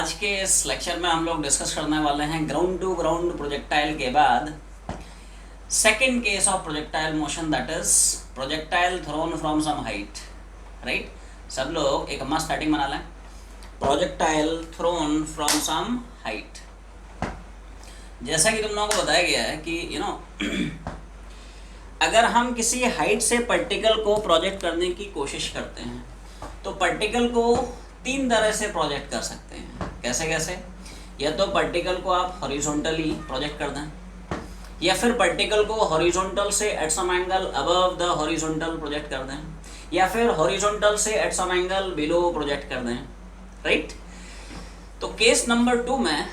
आज के इस लेक्चर में हम लोग डिस्कस करने वाले हैं ग्राउंड टू ग्राउंड प्रोजेक्टाइल के बाद second case of projectile motion, that is projectile thrown from some height. Right, सब लोग एक मस्त हेडिंग बना लें, projectile thrown from some height. जैसा कि तुम लोगों को बताया गया है कि अगर हम किसी हाइट से पार्टिकल को प्रोजेक्ट करने की कोशिश करते हैं तो पार्टिकल को तीन तरह से प्रोजेक्ट कर सकते हैं। कैसे कैसे? या तो पार्टिकल को आप हॉरिजॉन्टली प्रोजेक्ट कर दें, या फिर पार्टिकल को हॉरिजॉन्टल से at some angle above the horizontal project कर दें, या फिर हॉरिजॉन्टल से at some angle below project कर दें। राइट, तो केस नंबर 2 में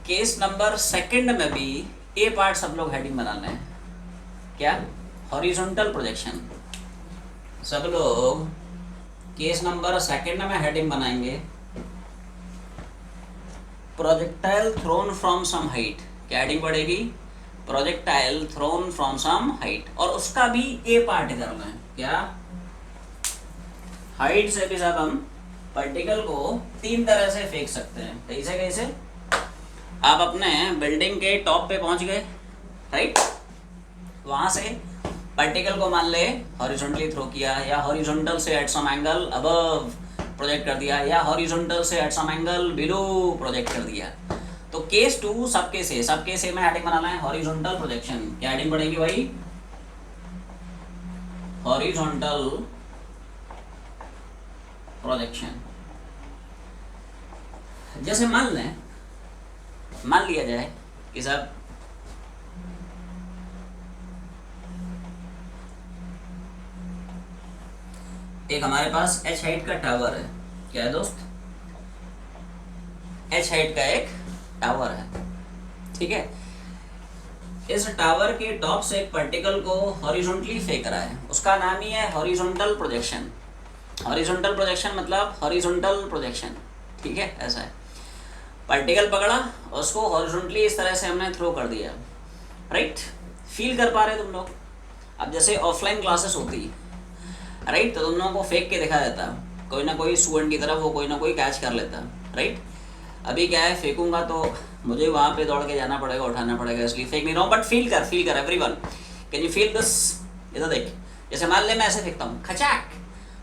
केस नंबर सेकंड में भी ए पार्ट सब लोग हेडिंग बना लें। क्या? Horizontal projection. सब लोग केस नंबर सेकंड में हेडिंग बनाएंगे projectile thrown from some height. क्या हेडिंग पड़ेगी? Projectile thrown from some height. और उसका भी ए पार्ट कर लें। क्या? हाइट से भी सब हम पार्टिकल को तीन तरह से फेंक सकते हैं। कैसे कैसे? आप अपने बिल्डिंग के टॉप पे पहुंच गए, राइट, वहां से पार्टिकल को मान ले हॉरिजॉन्टली थ्रो किया, या हॉरिजॉन्टल से at some angle above project कर दिया, या हॉरिजॉन्टल से at some angle below project कर दिया। तो केस 2 सबके से में हेडिंग बनाना है हॉरिजॉन्टल प्रोजेक्शन। क्या हेडिंग पड़ेगी भाई? Horizontal projection. जैसे मान लिया जाए कि सब एक हमारे पास h हाइट का टावर है। क्या है दोस्त? h हाइट का एक टावर है, ठीक है। इस टावर के टॉप से एक पार्टिकल को हॉरिजॉन्टली फेंक रहा है, उसका नाम ही है हॉरिजॉन्टल प्रोजेक्शन। हॉरिजॉन्टल प्रोजेक्शन मतलब हॉरिजॉन्टल प्रोजेक्शन, ठीक है। ऐसा है, पार्टिकल पकड़ा, उसको हॉरिजॉन्टली इस तरह से हमने थ्रो कर दिया। राइट, फील कर पा रहे तुम लोग? अब जैसे ऑफलाइन क्लासेस होती, राइट, तो तुम लोगों को फेंक के दिखा देता, कोई ना कोई स्टूडेंट की तरफ वो कोई ना कोई कैच कर लेता। राइट, अभी क्या है, फेंकूंगा तो मुझे वहाँ पे दौड़ के जाना पड़ेगा, उठाना पड़ेगा, इसलिए फेंक नहीं रहा हूँ। बट फील कर everyone, can you feel this? इधर देख, जैसे मान ले मैं ऐसे फेंकता हूँ खचाक,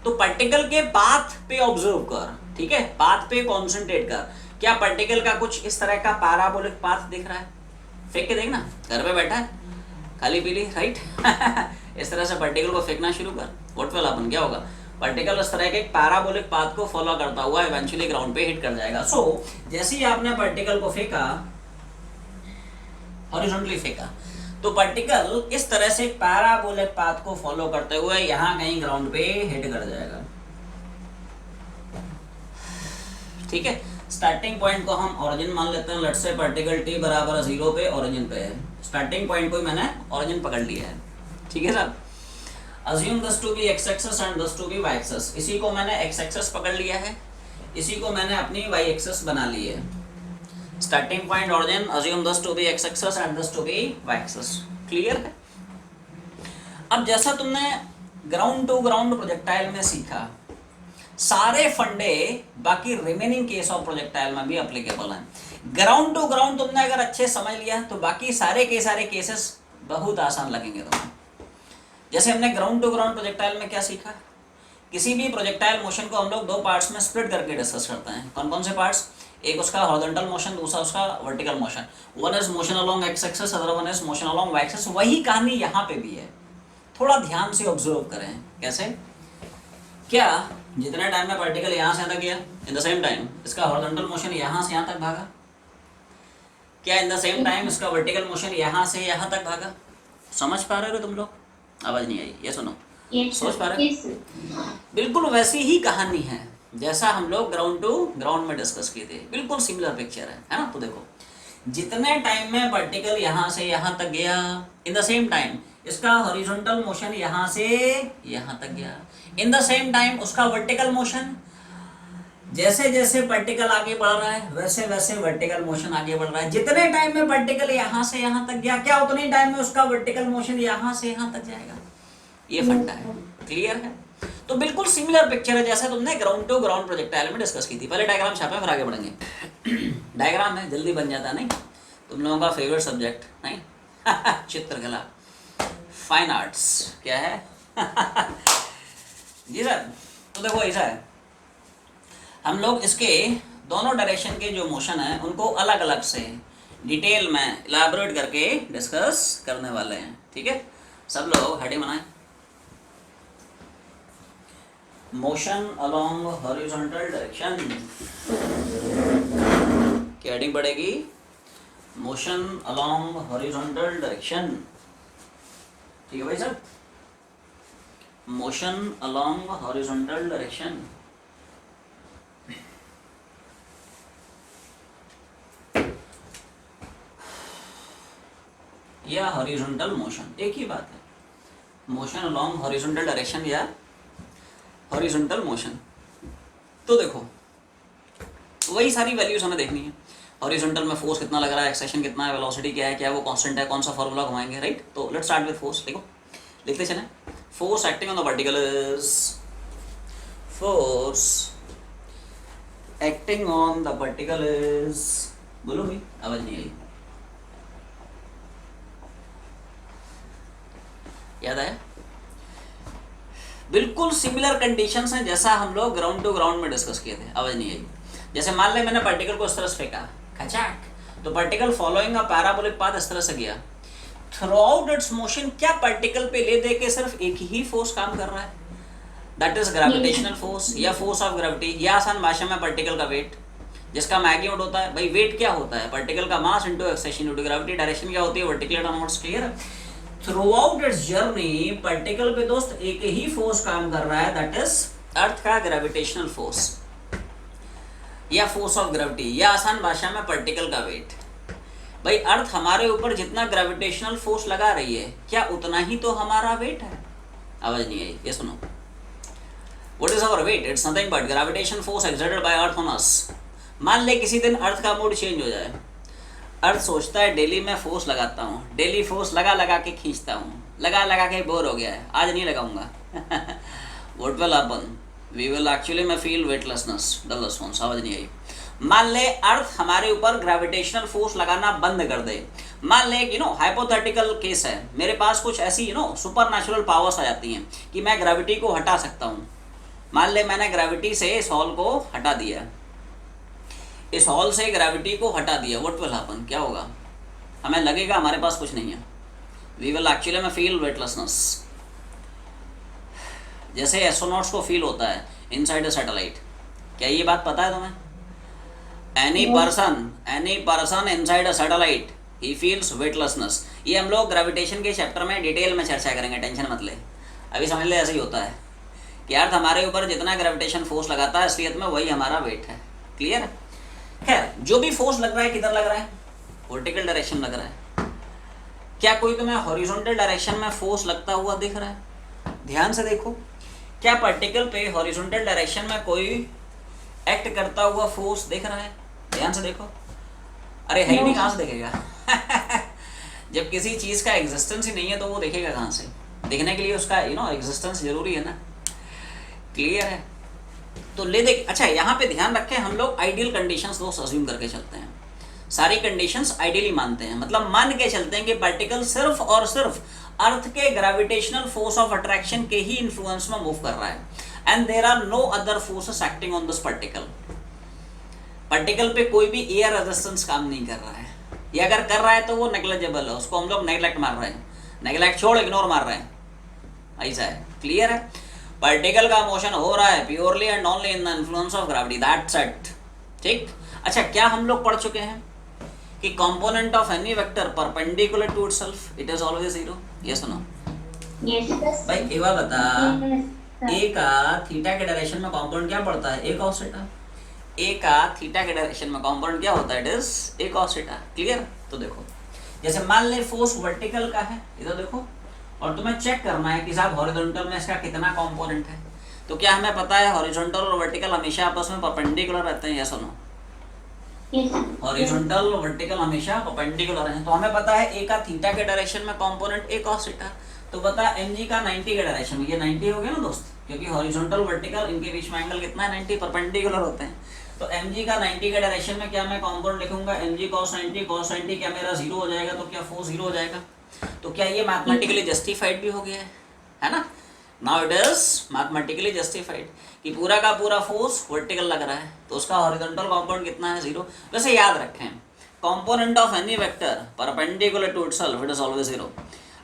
तो पार्टिकल के पाथ पे ऑब्जर्व कर, ठीक है, पाथ पे कॉन्सेंट्रेट कर। क्या पार्टिकल का कुछ इस तरह का पैराबोलिक पाथ दिख रहा है? फेंक के देखना, घर पे बैठा है खाली पीली, राइट इस तरह से पार्टिकल को फेंकना शुरू कर। What will happen? क्या होगा? पार्टिकल इस तरह के एक पैराबोलिक पाथ को फॉलो करता हुआ इवेंचुअली ग्राउंड पे हिट कर जाएगा। सो जैसे ही आपने पार्टिकल को फेंका, हॉरिजॉन्टली फेंका, तो पार्टिकल इस तरह से एक पैराबोलिक पाथ को फॉलो करते हुए यहाँ कहीं ग्राउंड पे हिट कर जाएगा, ठीक है। स्टार्टिंग पॉइंट को हम ओरिजिन मान लेते हैं। लेट्स से पार्टिकल t बराबर 0 पे ओरिजिन पे है। स्टार्टिंग पॉइंट को मैंने ओरिजिन पकड़ लिया है, ठीक है sir. Assume this to be x axis and this to be y axis. इसी को मैंने x एक्सिस पकड़ लिया है, इसी को मैंने अपनी y एक्सिस बना ली है। Starting point origin, assume this to be x axis and this to be y axis. Clear है? अब जैसा तुमने ग्राउंड टू ग्राउंड प्रोजेक्टाइल में सीखा, सारे फंडे बाकी रिमेनिंग केस ऑफ प्रोजेक्टाइल में भी एप्लीकेबल हैं। ग्राउंड टू ग्राउंड तुमने अगर अच्छे समझ लिया तो बाकी सारे के सारे केसेस बहुत आसान लगेंगे तुम्हें। जैसे हमने ग्राउंड टू ग्राउंड प्रोजेक्टाइल में क्या सीखा, किसी भी प्रोजेक्टाइल मोशन को हम लोग दो पार्ट्स में स्प्लिट करके डिस्कस करते हैं। कौन कौन से पार्ट्स? एक उसका हॉरिजॉन्टल मोशन, दूसरा उसका vertical motion. One is motion along x axis, other one is motion along y axis. वही कहानी यहाँ पे भी है, थोड़ा ध्यान से ऑब्जर्व करें। कैसे? क्या जितने टाइम में पार्टिकल यहाँ से यहाँ तक गया, इन द सेम टाइम इसका हॉरिजॉन्टल मोशन यहाँ से यहाँ तक भागा? क्या इन द सेम टाइम इसका वर्टिकल मोशन यहाँ से यहाँ तक भागा? समझ पा रहे हो तुम लोग? आवाज नहीं आई? ये सुनो, सोच पा रहे? बिल्कुल वैसी ही कहानी है जैसा हम लोग ग्राउंड टू ग्राउंड में डिस्कस किए थे, बिल्कुल सिमिलर पिक्चर है ना। तो देखो, जितने टाइम में पार्टिकल यहाँ से यहाँ तक गया, इन द सेम टाइम इसका हॉरिजॉन्टल मोशन यहाँ से यहाँ तक गया। इन द सेम टाइम उसका वर्टिकल मोशन, जैसे जैसे पार्टिकल आगे बढ़ रहा है वैसे वैसे वर्टिकल मोशन आगे बढ़ रहा है। जितने टाइम में पार्टिकल यहाँ से यहाँ तक गया, क्या उतने टाइम में उसका वर्टिकल मोशन यहाँ से यहाँ तक जाएगा। ये फंडा है, क्लियर है? तो बिल्कुल सिमिलर पिक्चर है जैसे तुमने ग्राउंड टू ग्राउंड प्रोजेक्टाइल में डिस्कस की थी। पहले डायग्राम छापे फिर आगे बढ़ेंगे। डायग्राम है जल्दी बन जाता नहीं, तुम लोगों का फेवरेट सब्जेक्ट नहीं चित्रकला, फाइन आर्ट्स क्या है जी सर। तो देखो ऐसा है, हम लोग इसके दोनों डायरेक्शन के जो मोशन है उनको अलग अलग से डिटेल में इलाबोरेट करके डिस्कस करने वाले हैं। ठीक है, सब लोग हेडिंग बनाएं। मोशन अलोंग हॉरिजॉन्टल डायरेक्शन, क्या हेडिंग पड़ेगी? Motion along horizontal direction. ठीक है भाई साहब, मोशन अलोंग हॉरिजॉन्टल डायरेक्शन। या हॉरिजॉन्टल मोशन, एक ही बात है, मोशन अलोंग हॉरिजॉन्टल डायरेक्शन या हॉरिजॉन्टल मोशन। तो देखो वही सारी वैल्यूज हमें देखनी है। हॉरिजॉन्टल में फोर्स कितना लग रहा है, एक्सेशन कितना है, वेलोसिटी क्या है, क्या वो कांस्टेंट है, कौन सा फॉर्मूला घुमाएंगे, राइट। तो लेट्स स्टार्ट विद फोर्स। देखो लिखते चलें, force acting on the particle is, force acting on the particle is, बोलो भाई आवाज नहीं आई, याद आया? बिल्कुल सिमिलर कंडीशंस हैं जैसा हम लोग ग्राउंड टू ग्राउंड में डिस्कस किए थे। आवाज नहीं आई? जैसे मान ले मैंने पार्टिकल को इस तरह से फेंका, खचाक, तो particle following a parabolic path इस तरह से गया। थ्रू आउट इट्स मोशन क्या पार्टिकल पे ले दे के सिर्फ एक ही फोर्स काम कर रहा है, दैट इज ग्रेविटेशनल फोर्स या फोर्स ऑफ ग्रेविटी, या आसान भाषा में पार्टिकल का वेट, जिसका मैग्नीट्यूड होता है। भाई वेट क्या होता है? पार्टिकल का mass into acceleration into gravity. Direction क्या होती है? Vertical downwards. Clear? Throughout its journey particle पे दोस्त एक ही फोर्स काम कर रहा है, दैट इज अर्थ का ग्रेविटेशनल फोर्स या फोर्स ऑफ ग्रेविटी, या आसान भाषा में पार्टिकल का वेट। भाई अर्थ हमारे ऊपर जितना ग्रेविटेशनल फोर्स लगा रही है, क्या उतना ही तो हमारा वेट है? आवाज नहीं आई? ये सुनो, what is our weight? It's nothing but gravitation force exerted by earth on us. मान ले किसी दिन अर्थ का मूड चेंज हो जाए, अर्थ सोचता है डेली मैं फोर्स लगाता हूँ, डेली फोर्स लगा लगा के खींचता हूँ, लगा लगा के बोर हो गया है, आज नहीं लगाऊंगा what will happen? We will actually में फील वेटलेसनेस, डल रिस्पॉन्स। आवाज नहीं आई? मान ले अर्थ हमारे ऊपर ग्रेविटेशनल फोर्स लगाना बंद कर दे। मान ले हाइपोथेटिकल केस है, मेरे पास कुछ ऐसी सुपर नेचुरल पावर्स आ जाती हैं कि मैं ग्रेविटी को हटा सकता हूँ। मान ले मैंने ग्रेविटी से इस हॉल को हटा दिया, इस हॉल से ग्रेविटी को हटा दिया, व्हाट विल हैपन? क्या होगा? हमें लगेगा हमारे पास कुछ नहीं है, वी विल एक्चुअली में फील वेटलेसनेस, जैसे एस्ट्रोनॉट्स को फील होता है इनसाइड अ सैटेलाइट। क्या ये बात पता है तुम्हें? Any person inside a satellite he feels weightlessness. ये हम लोग ग्रेविटेशन के चैप्टर में डिटेल में चर्चा करेंगे, टेंशन मत ले। अभी समझ ले ऐसे ही होता है कि अर्थ हमारे ऊपर जितना ग्रेविटेशन फोर्स लगाता है असलियत में वही हमारा वेट है। क्लियर? खैर जो भी फोर्स लग रहा है किधर लग रहा है? वर्टिकल डायरेक्शन लग रहा है। क्या कोई तुम्हें हॉरिजॉन्टल डायरेक्शन में फोर्स लगता हुआ दिख रहा है? ध्यान से देखो, क्या पार्टिकल पे हॉरिजॉन्टल डायरेक्शन में कोई एक्ट करता हुआ फोर्स दिख रहा है? ध्यान से देखो। अरे है ही नहीं, कहाँ से दिखेगा जब किसी चीज का एग्जिस्टेंस ही नहीं है तो वो दिखेगा कहाँ से? दिखने के लिए उसका एग्जिस्टेंस जरूरी है ना। क्लियर है? तो ले देख। अच्छा यहाँ पे ध्यान रखें, हम लोग आइडियल कंडीशंस दोस्त अज्यूम करके चलते हैं, सारी कंडीशंस आइडियली मानते हैं, मतलब मान के चलते हैं कि पार्टिकल सिर्फ और सिर्फ अर्थ के ग्रेविटेशनल फोर्स ऑफ अट्रैक्शन के ही इन्फ्लुएंस में मूव कर रहा है, and there are no other forces acting on this particle. Particle पे कोई भी एयर रेजिस्टेंस काम नहीं कर रहा है, या अगर कर रहा है तो वो नेग्लिजिबल है, उसको हम लोग नेग्लेक्ट मार रहे हैं, नेग्लेक्ट छोड़ इग्नोर मार रहे हैं, ऐसा है। क्लियर है? पार्टिकल का मोशन हो रहा है purely and only in the influence of gravity, that's it. ठीक? अच्छा क्या हम लोग पढ़ चुके हैं कि component of any vector perpendicular to itself it is always zero? Yes no? Yes भाई एक बार बता, ए का थीटा के डायरेक्शन में कंपोनेंट क्या पड़ता है? ए cos थीटा। ए का थीटा के डायरेक्शन में कंपोनेंट क्या होता है? It is a cos theta. Clear? तो देखो जैसे मान ले फोर्स वर्टिकल का है, इधर देखो, और तुम्हें चेक करना है कि साहब हॉरिजॉन्टल में इसका कितना कंपोनेंट है। तो क्या हमें पता है हॉरिजॉन्टल और वर्टिकल हमेशा आपस में परपेंडिकुलर रहते हैं? Yes no? हॉरिजॉन्टल और वर्टिकल हमेशा परपेंडिकुलर हैं, तो हमें पता है ए का थीटा के डायरेक्शन में कंपोनेंट ए cos थीटा। तो बता mg का 90 का डायरेक्शन में, ये 90 हो गया ना दोस्त, क्योंकि हॉरिजॉन्टल वर्टिकल इनके बीच में एंगल कितना है 90, परपेंडिकुलर होते हैं। तो mg का 90 का डायरेक्शन में क्या मैं कंपाउंड लिखूंगा, mg cos 90 क्या मेरा जीरो हो जाएगा, तो क्या फोर्स जीरो हो जाएगा। तो क्या ये मैथमेटिकली जस्टिफाइड भी हो गया है ना। Now it is mathematically justified कि पूरा का पूरा फोर्स वर्टिकल लग रहा है, तो उसका हॉरिजॉन्टल कंपाउंड कितना है, जीरो। वैसे याद रखें, component of any vector perpendicular to itself it is always zero.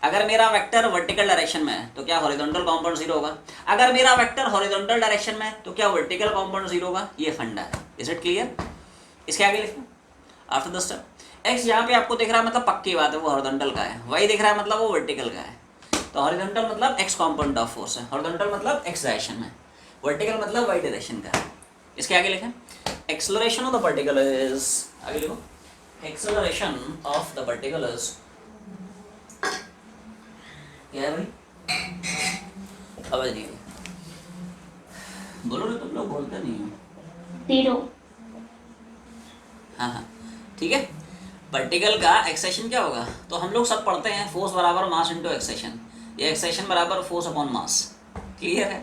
अगर मेरा वेक्टर वर्टिकल डायरेक्शन में है तो क्या हॉरिजॉन्टल कंपाउंड जीरो होगा, अगर मेरा वेक्टर हॉरिजॉन्टल डायरेक्शन में है तो क्या वर्टिकल कंपाउंड जीरो होगा। ये फंडा है। Is it clear. इसके आगे लिखें आफ्टर द स्टेप। एक्स यहाँ पे आपको दिख रहा है मतलब पक्की बात है वो हॉरिजॉन्टल का है, वाई दिख रहा है मतलब वो वर्टिकल का है। तो हॉरिजॉन्टल मतलब एक्स कंपोनेंट ऑफ फोर्स है, हॉरिजॉन्टल मतलब एक्स डायरेक्शन में, वर्टिकल मतलब वाई डायरेक्शन का है। इसके आगे लिखें acceleration of the particle is, आगे लिखो acceleration of the particle is क्या है भाई, आवाज नहीं आई, बोलो रे तुम लोग बोलते नहीं हो। जीरो। हाँ ठीक है। पार्टिकल का एक्सेशन क्या होगा, तो हम लोग सब पढ़ते हैं फोर्स बराबर मास इनटू एक्सेशन, ये एक्सेशन बराबर फोर्स अपॉन मास। क्लियर है।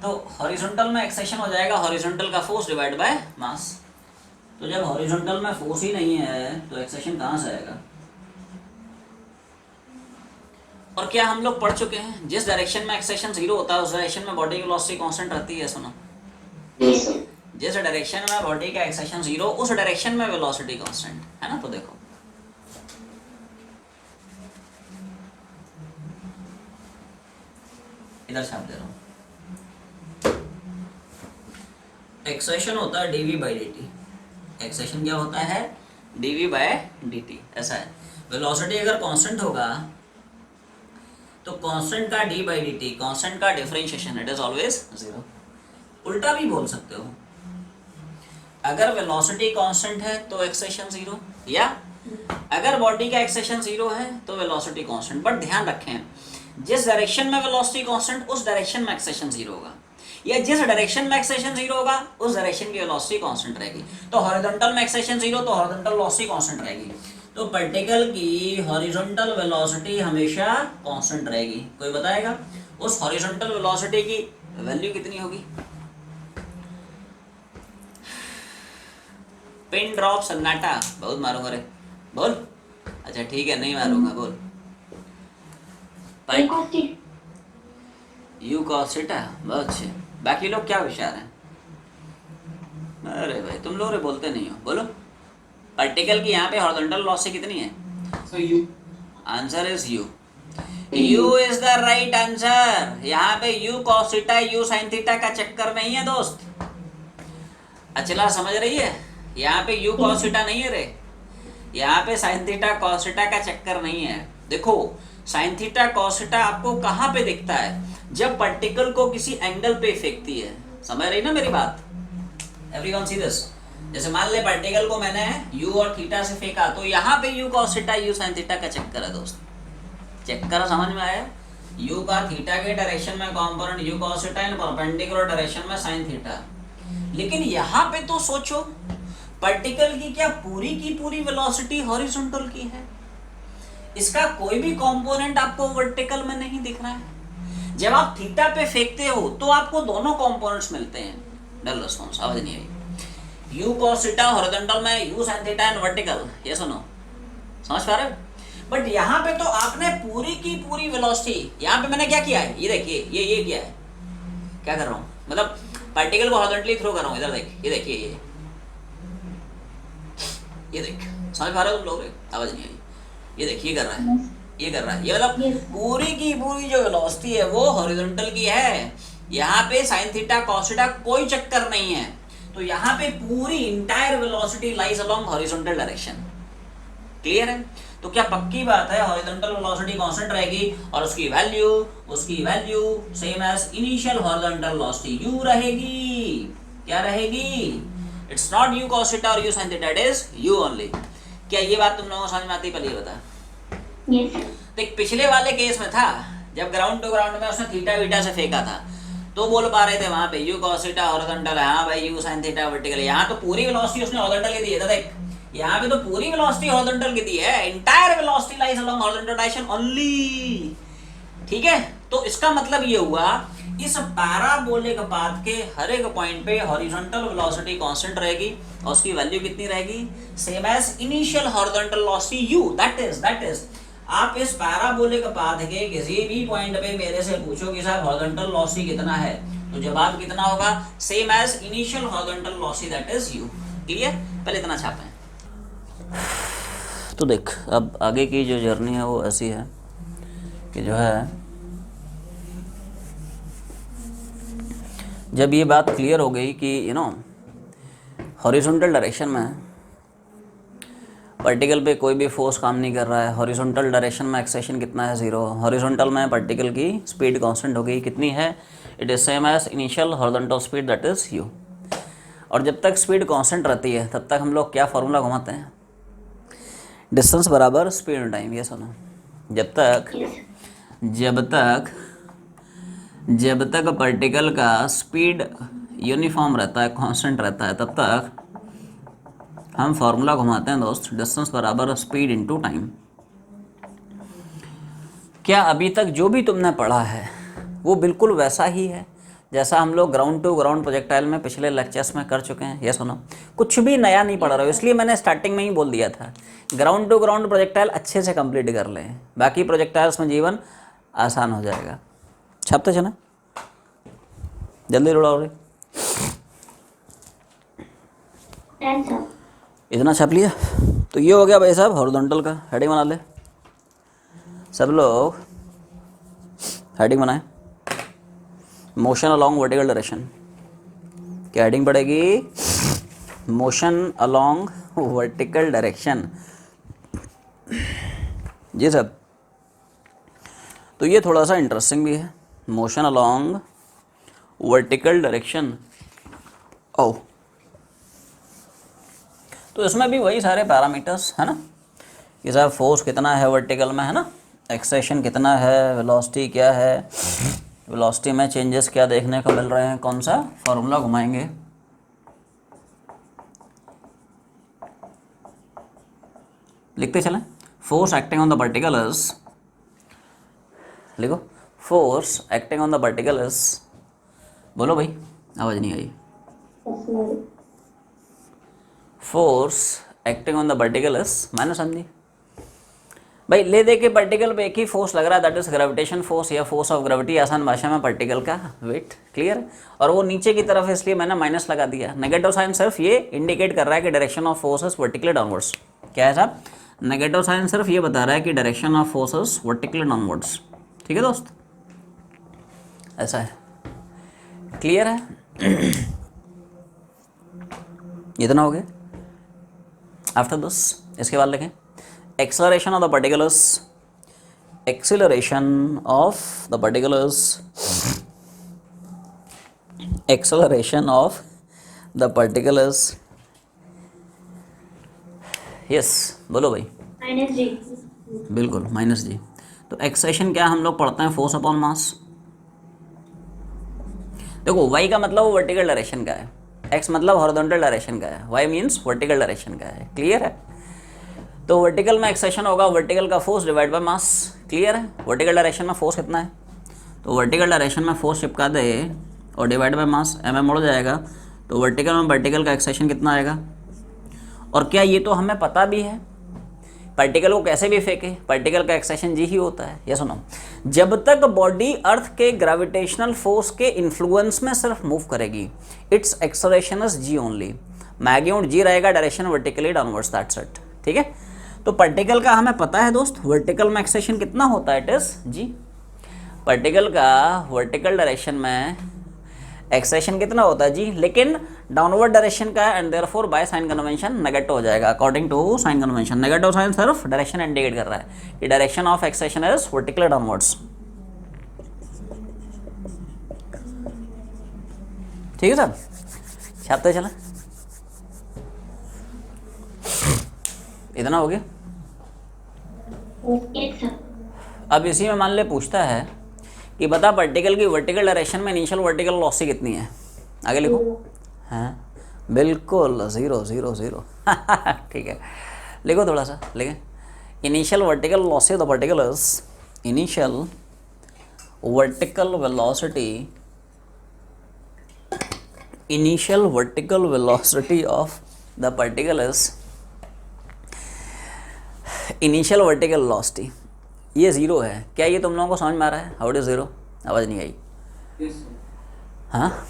तो हॉरिजॉन्टल में एक्सेशन हो जाएगा हॉरिजॉन्टल का फोर्स डिवाइड बाय मास। तो जब हॉरिजॉन्टल में फोर्स ही नहीं है तो एक्सेशन कहाँ से आएगा। और क्या हम लोग पढ़ चुके हैं जिस डायरेक्शन में एक्सेशन जीरो होता है उस डायरेक्शन में बॉडी की वेलोसिटी कांस्टेंट रहती है। सुनो, जिस डायरेक्शन में बॉडी का एक्सेशन जीरो उस डायरेक्शन में वेलोसिटी कांस्टेंट है ना। तो देखो इधर छाप दे रहा हूं, एक्सेशन होता है dv बाई dt। एक्सेशन क्या होता है, dv बाय dt। ऐसा है वेलोसिटी अगर कांस्टेंट होगा तो कांस्टेंट का d बाई dt, कांस्टेंट का differentiation it is always zero. उल्टा भी बोल सकते हो, अगर वेलोसिटी कांस्टेंट है तो एक्सेशन जीरो, या अगर बॉडी का एक्सेशन जीरो है तो वेलोसिटी कांस्टेंट। बट ध्यान रखें जिस डायरेक्शन में वेलोसिटी कांस्टेंट उस डायरेक्शन में एक्सेशन जीरो होगा, या जिस डायरेक्शन में एक्सेशन जीरो होगा उस डायरेक्शन की वेलोसिटी कांस्टेंट रहेगी। तो हॉरिजॉन्टल में एक्सेशन जीरो तो हॉरिजॉन्टल वेलोसिटी कांस्टेंट रहेगी। तो पार्टिकल की हॉरिजॉन्टल वेलोसिटी हमेशा कांस्टेंट रहेगी। कोई बताएगा उस हॉरिजॉन्टल वेलोसिटी की वैल्यू कितनी होगी। पिन ड्रॉप सन्नाटा, बहुत मारूंगा रे, बोल। अच्छा ठीक है नहीं मारूंगा, बोल। यू कॉस थीटा, बहुत अच्छे। बाकी लोग क्या विचार हैं। अरे भाई तुम लोग रे बोलते नहीं हो, बोलो। पार्टिकल की यहाँ पे हॉरिजॉन्टल वेलोसिटी कितनी है, So you answer is you. You is the right answer. यहाँ पे you cos theta you sine theta का चक्कर नहीं है दोस्त। अचला समझ रही है, यहाँ पे यू कॉस थीटा नहीं है रे, यहाँ पे साइन थीटा कॉस थीटा का चक्कर नहीं है। देखो साइन थीटा कॉस थीटा आपको कहाँ पे दिखता है, जब पार्टिकल को किसी एंगल पे फेंकती है। समझ रही ना मेरी बात, एवरीवन सी दिस। जैसे मान ले पार्टिकल को मैंने u और थीटा से फेंका तो यहाँ पे u cos theta u sin theta का चक्कर है दोस्त। चक्कर समझ में आया। u का थीटा के डायरेक्शन में component u cos theta in perpendicular direction में sin थीटा। लेकिन यहाँ पे तो सोचो पार्टिकल की क्या पूरी की पूरी वेलोसिटी हॉरिजॉन्टल की है, इसका कोई भी कंपोनेंट आपको वर्टिकल में नहीं दिख रहा है। जब आप थीटा पे फेंकते हो तो आपको दोनों कंपोनेंट्स मिलते हैं। डल रिस्पॉन्स आवाज नहीं आई। u cos थीटा हॉरिजॉन्टल में u sin theta and vertical, ये सुनो समझ पा रहे हो। बट यहाँ पे तो आपने पूरी की पूरी वेलोसिटी, यहाँ पे मैंने क्या किया है, ये देखिए ये किया है, क्या कर रहा हूँ, मतलब पार्टिकल को हॉरिजॉन्टली थ्रो कर रहा हूँ। इधर देख, ये देखिए ये देख, समझ पा रहे हो तुम लोग, आवाज नहीं आई। ये देखिए कर रहा है, ये कर रहा है, ये मतलब पूरी की पूरी जो वेलोसिटी है वो हॉरिजॉन्टल की है। यहाँ पे sin थीटा cos थीटा कोई चक्कर नहीं है। तो यहाँ पे पूरी entire velocity lies along horizontal direction. Clear है। तो क्या पक्की बात है हॉरिजॉन्टल वेलोसिटी कांस्टेंट रहेगी और उसकी value same as initial horizontal velocity u रहेगी। क्या रहेगी, it's not u cos theta और u sin theta, it is u only. क्या ये बात तुम लोगों को समझ में आती है, पहले ये बता। यस। तो एक पिछले वाले केस में था जब ग्राउंड टू ग्राउंड में उसने थीटा वीटा से फेंका था तो बोल पा रहे थे वहां पे u cos थीटा हॉरिजॉन्टल है, हाँ भाई u sin थीटा वर्टिकल है। यहाँ तो पूरी वेलोसिटी उसने हॉरिजॉन्टल की दी है। देख यहाँ पे तो पूरी वेलोसिटी हॉरिजॉन्टल की दी है, entire velocity lies along horizontal direction only. ठीक है, तो इसका मतलब ये हुआ इस पैराबोलिक पाथ के हर एक पॉइंट पे हॉरिजॉन्टल वेलोसिटी कांस्टेंट रहेगी और उसकी वैल्यू कितनी रहेगी, same as initial horizontal velocity u। That is आप इस पैराबोलिक पाथ के किसी भी पॉइंट पे मेरे से पूछो कि साहब हॉरिजॉन्टल वेलोसिटी कितना है, तो जवाब कितना होगा, same as initial horizontal velocity that is u। Clear, पहले इतना छापें। तो देख अब आगे की जो जर्नी है वो ऐसी है कि जो है जब ये बात क्लियर हो गई कि यू नो हॉरिजॉन्टल डायरेक्शन में पार्टिकल पे कोई भी फोर्स काम नहीं कर रहा है, हॉरिजॉन्टल डायरेक्शन में एक्सेशन कितना है 0, हॉरिजॉन्टल में पार्टिकल की स्पीड कांस्टेंट हो गई कितनी है, it is same as initial horizontal speed that is u। और जब तक स्पीड कांस्टेंट रहती है तब तक हम लोग क्या फार्मूला घुमाते हैं, डिस्टेंस बराबर स्पीड इन टाइम। ये सुनो, जब तक पार्टिकल का स्पीड यूनिफॉर्म रहता है, कांस्टेंट रहता है, तब तक हम फार्मूला घुमाते हैं दोस्त, डिस्टेंस बराबर स्पीड इनटू टाइम। क्या अभी तक जो भी तुमने पढ़ा है वो बिल्कुल वैसा ही है जैसा हम लोग ग्राउंड टू ग्राउंड प्रोजेक्टाइल में पिछले लेक्चर्स में कर चुके हैं? ये सुनो, कुछ भी नया नहीं पढ़ रहे हो, इसलिए मैंने स्टार्टिंग में ही बोल दिया था ग्राउंड टू ग्राउंड प्रोजेक्टाइल अच्छे से कंप्लीट कर लें, बाकी प्रोजेक्टाइल्स में जीवन आसान हो जाएगा। छापते चलें, जल्दी उड़ाओ रे। इतना छाप लिया, तो ये हो गया भाई साहब हॉरिजॉन्टल का। हेडिंग बना ले, सब लोग हेडिंग बनाए, मोशन अलोंग वर्टिकल डायरेक्शन। क्या हेडिंग पड़ेगी, मोशन अलोंग वर्टिकल डायरेक्शन। जी साहब, तो ये थोड़ा सा इंटरेस्टिंग भी है, मोशन अलोंग वर्टिकल डायरेक्शन। ओ, तो इसमें भी वही सारे पैरामीटर्स है ना कि साहब फोर्स कितना है वर्टिकल में, है ना, एक्सेशन कितना है, वेलोसिटी क्या है, वेलोसिटी में चेंजेस क्या देखने को मिल रहे हैं, कौन सा फार्मूला घुमाएंगे। लिखते चलें, force acting on the particle is, लिखो, force acting on the particle is, बोलो भाई, आवाज़ नहीं आई। Force acting on the particle is, मैंने समझी भाई, ले दे के पार्टिकल पे एक ही फोर्स लग रहा है, दैट इज ग्रेविटेशन फोर्स या फोर्स ऑफ ग्रेविटी, आसान भाषा में पार्टिकल का वेट। क्लियर, और वो नीचे की तरफ है इसलिए मैंने माइनस लगा दिया। नेगेटिव साइन सिर्फ ये इंडिकेट कर रहा है कि direction of force is vertically downwards. क्या है साहब, नेगेटिव साइन सिर्फ ये बता रहा है कि direction of force is vertically downwards. ठीक है दोस्त, ऐसा है, क्लियर है। इतना हो गया। आफ्टर दिस इसके बाद लिखें, acceleration of the particles, acceleration of the particles, acceleration of the particles, yes बोलो भाई, माइनस जी। बिल्कुल माइनस जी। तो एक्सेशन क्या हम लोग पढ़ते हैं, फोर्स अपॉन मास। देखो y का मतलब वर्टिकल डायरेक्शन का है, x मतलब हॉरिजॉन्टल डायरेक्शन का है, y मीन्स वर्टिकल डायरेक्शन का है। क्लियर है, तो वर्टिकल में एक्सेशन होगा वर्टिकल का force divide by mass. Clear है, वर्टिकल डायरेक्शन में फोर्स कितना है, तो वर्टिकल डायरेक्शन में फोर्स चिपका दे और डिवाइड बाय मास, mm उड़ जाएगा, तो वर्टिकल में पार्टिकल का एक्सेशन कितना आएगा। और क्या ये तो हमें पता भी है, पार्टिकल को कैसे भी फेंके पार्टिकल का एक्सेशन जी ही होता है। ये सुनो, जब तक बॉडी अर्थ के ग्रेविटेशनल फोर्स के इन्फ्लुएंस में सिर्फ मूव करेगी, its acceleration is g only, magnitude g रहेगा, direction vertically downwards, that's it. ठीक है, तो पार्टिकल का हमें पता है दोस्त, वर्टिकल में एक्सेशन कितना होता है, इट इज जी। पार्टिकल का वर्टिकल डायरेक्शन में एक्सेशन कितना होता है जी, लेकिन डाउनवर्ड डायरेक्शन का है, and therefore by sign convention negative हो जाएगा according to sign convention. Negative sign सिर्फ डायरेक्शन इंडिकेट कर रहा है कि direction of acceleration is vertically downwards. ठीक है सर, छापते चला, इतना हो गया। अब इसी में मान ले पूछता है कि बता पार्टिकल की वर्टिकल डायरेक्शन में इनिशियल वर्टिकल वेलोसिटी कितनी है, आगे लिखो। हाँ बिल्कुल, 0 0 0। ठीक है, लिखो थोड़ा सा, लिखें, initial vertical velocity of the particle is, initial vertical velocity, initial vertical velocity of the particle is initial vertical velocity, ये ज़ीरो है। क्या ये तुम लोगों को समझ में आ रहा है? How it is zero? आवाज़ नहीं आई? हाँ,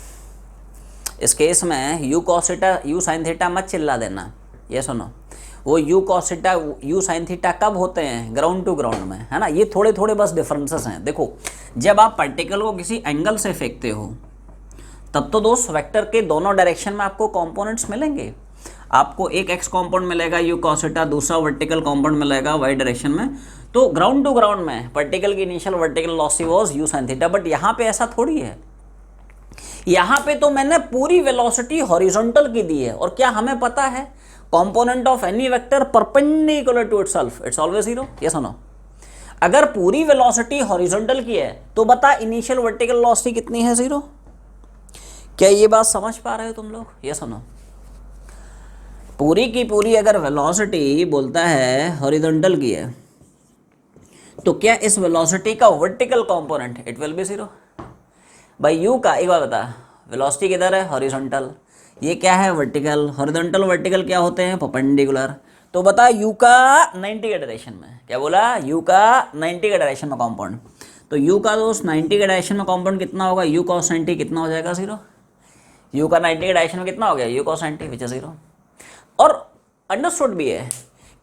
इस केस में you cos theta you sine theta मत चिल्ला देना, ये सुनो। वो you cos theta you sine theta कब होते हैं? ग्राउंड टू ग्राउंड में, है ना। ये थोड़े थोड़े बस डिफरेंसेस हैं। देखो, जब आप पार्टिकल को किसी एंगल से फेंकते हो तब तो दोस्त वेक्टर के दोनों डायरेक्शन में आपको कंपोनेंट्स मिलेंगे। आपको एक एक्स कंपाउंड मिलेगा यू कॉस थीटा, दूसरा वर्टिकल कंपाउंड मिलेगा वाई डायरेक्शन में। तो ग्राउंड टू ग्राउंड में पार्टिकल की initial vertical velocity was you sine theta. But यहाँ पे ऐसा थोड़ी है, यहाँ पे तो मैंने पूरी वेलोसिटी हॉरिजॉन्टल की दी है। और क्या हमें पता है component of any vector perpendicular to itself it's always zero? Yes और नो? अगर पूरी वेलोसिटी हॉरिजॉन्टल की है तो बता इनिशियल वर्टिकल वेलोसिटी कितनी है? जीरो। क्या ये बात समझ पा रहे हो तुम लोग? यस और नो? पूरी की पूरी अगर वेलोसिटी बोलता है हॉरिजॉन्टल की है तो क्या इस वेलोसिटी का vertical component it will be zero. भाई यू का एक बार बता, वेलोसिटी किधर है? हॉरिजॉन्टल। ये क्या है? वर्टिकल। हॉरिजॉन्टल वर्टिकल क्या होते हैं? परपेंडिकुलर। तो बता यू का 90 के डायरेक्शन में, क्या बोला? यू का 90 के डायरेक्शन में कंपाउंड। तो यू का दोस्त 90 के डायरेक्शन में कंपाउंड कितना होगा? यू कॉस 90 कितना हो जाएगा? जीरो। यू का 90 के डायरेक्शन में कितना हो गया? You cos 90 which is zero. और अंडरस्टूड भी है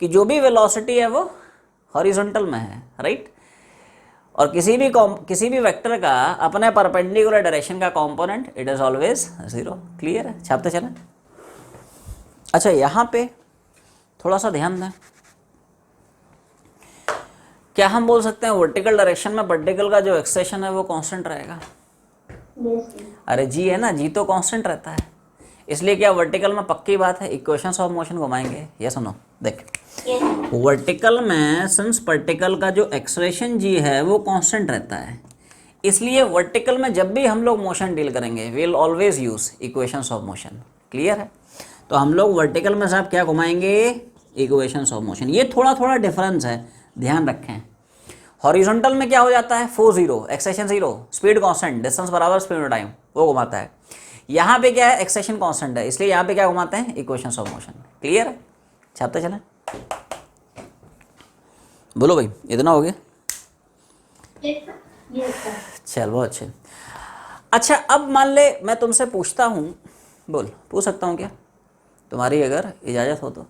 कि जो भी वेलोसिटी है वो हॉरिजॉन्टल में है, राइट। और किसी भी वेक्टर का अपने परपेंडिकुलर डायरेक्शन का component it is always zero. Clear है? छापते चलें। अच्छा, यहाँ पे थोड़ा सा ध्यान दें। क्या हम बोल सकते हैं वर्टिकल डायरेक्शन में पार्टिकल का जो एक्सेशन है वो कांस्टेंट रहेगा? अरे जी है ना, जी तो कांस्टेंट रहता है। इसलिए क्या वर्टिकल में पक्की बात है इक्वेशंस ऑफ मोशन घुमाएंगे? ये सुनो, देख वर्टिकल में सिंस पार्टिकल का जो एक्सेलरेशन जी है वो कांस्टेंट रहता है, इसलिए वर्टिकल में जब भी हम लोग मोशन डील करेंगे we will always use equations of motion. Clear है? तो हम लोग वर्टिकल में साहब क्या घुमाएंगे? Equations of motion. ये थोड़ा थोड़ा डिफरेंस है, ध्यान रखें। हॉरिजॉन्टल में क्या हो जाता है? Force zero, acceleration zero, speed constant, distance बराबर स्पीड ऑफ टाइम, वो घुमाता है। यहाँ पे क्या है? एक्सेलरेशन कांस्टेंट है, इसलिए यहाँ पे क्या घुमाते हैं? Equations of motion. क्लियर है? छापते चलें। बोलो भाई, इतना हो गया? चल, बहुत अच्छे। अच्छा, अब मान ले मैं तुमसे पूछता हूँ, बोल, पूछ सकता हूँ क्या? तुम्हारी अगर इजाज़त हो तो।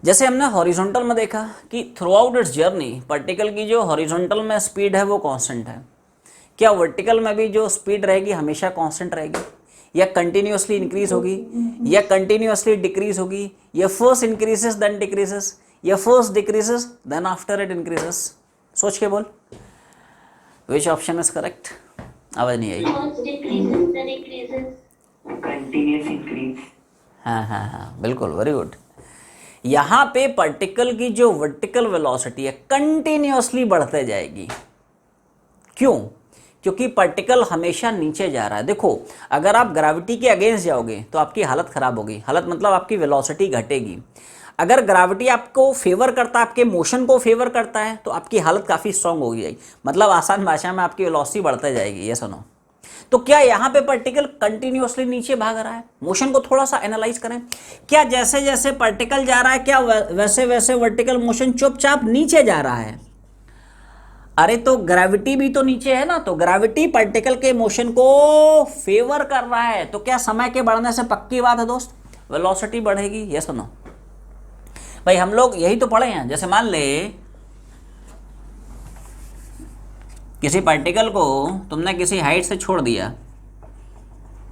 जैसे हमने हॉरिजॉन्टल में देखा कि through out its journey particle की जो हॉरिजॉन्टल में स्पीड है वो कांस्टेंट है। क्या वर्टिकल में भी जो स्पीड रहेगी हमेशा कांस्टेंट रहेगी, या कंटिन्यूअसली इंक्रीज होगी, या कंटिन्यूअसली डिक्रीज होगी, या फर्स्ट इंक्रीजेस देन डिक्रीजेस, या first decreases then after it increases? सोच के बोल, विच ऑप्शन इज करेक्ट? आवाज नहीं आई। Continuous increase. हाँ, बिल्कुल, वेरी गुड। यहाँ पे पार्टिकल की जो वर्टिकल वेलोसिटी है कंटिन्यूअसली बढ़ते जाएगी। क्यों? क्योंकि पार्टिकल हमेशा नीचे जा रहा है। देखो, अगर आप ग्रेविटी के अगेंस्ट जाओगे तो आपकी हालत खराब होगी। हालत मतलब आपकी वेलोसिटी घटेगी। अगर ग्रेविटी आपको फेवर करता है, आपके मोशन को फेवर करता है, तो आपकी हालत काफ़ी स्ट्रांग हो जाएगी। मतलब आसान भाषा में आपकी वेलोसिटी बढ़ते जाएगी। ये सुनो, तो क्या यहाँ पे पार्टिकल कंटिन्यूअसली नीचे भाग रहा है? मोशन को थोड़ा सा एनालाइज करें। क्या जैसे जैसे पार्टिकल जा रहा है क्या वैसे वैसे वर्टिकल मोशन चुपचाप नीचे जा रहा है? अरे तो ग्रेविटी भी तो नीचे है ना, तो ग्रेविटी पार्टिकल के मोशन को फेवर कर रहा है। तो क्या समय के बढ़ने से पक्की बात है दोस्त वेलोसिटी बढ़ेगी? ये सुनो भाई, हम लोग यही तो पढ़े हैं। जैसे मान ले किसी पार्टिकल को तुमने किसी हाइट से छोड़ दिया,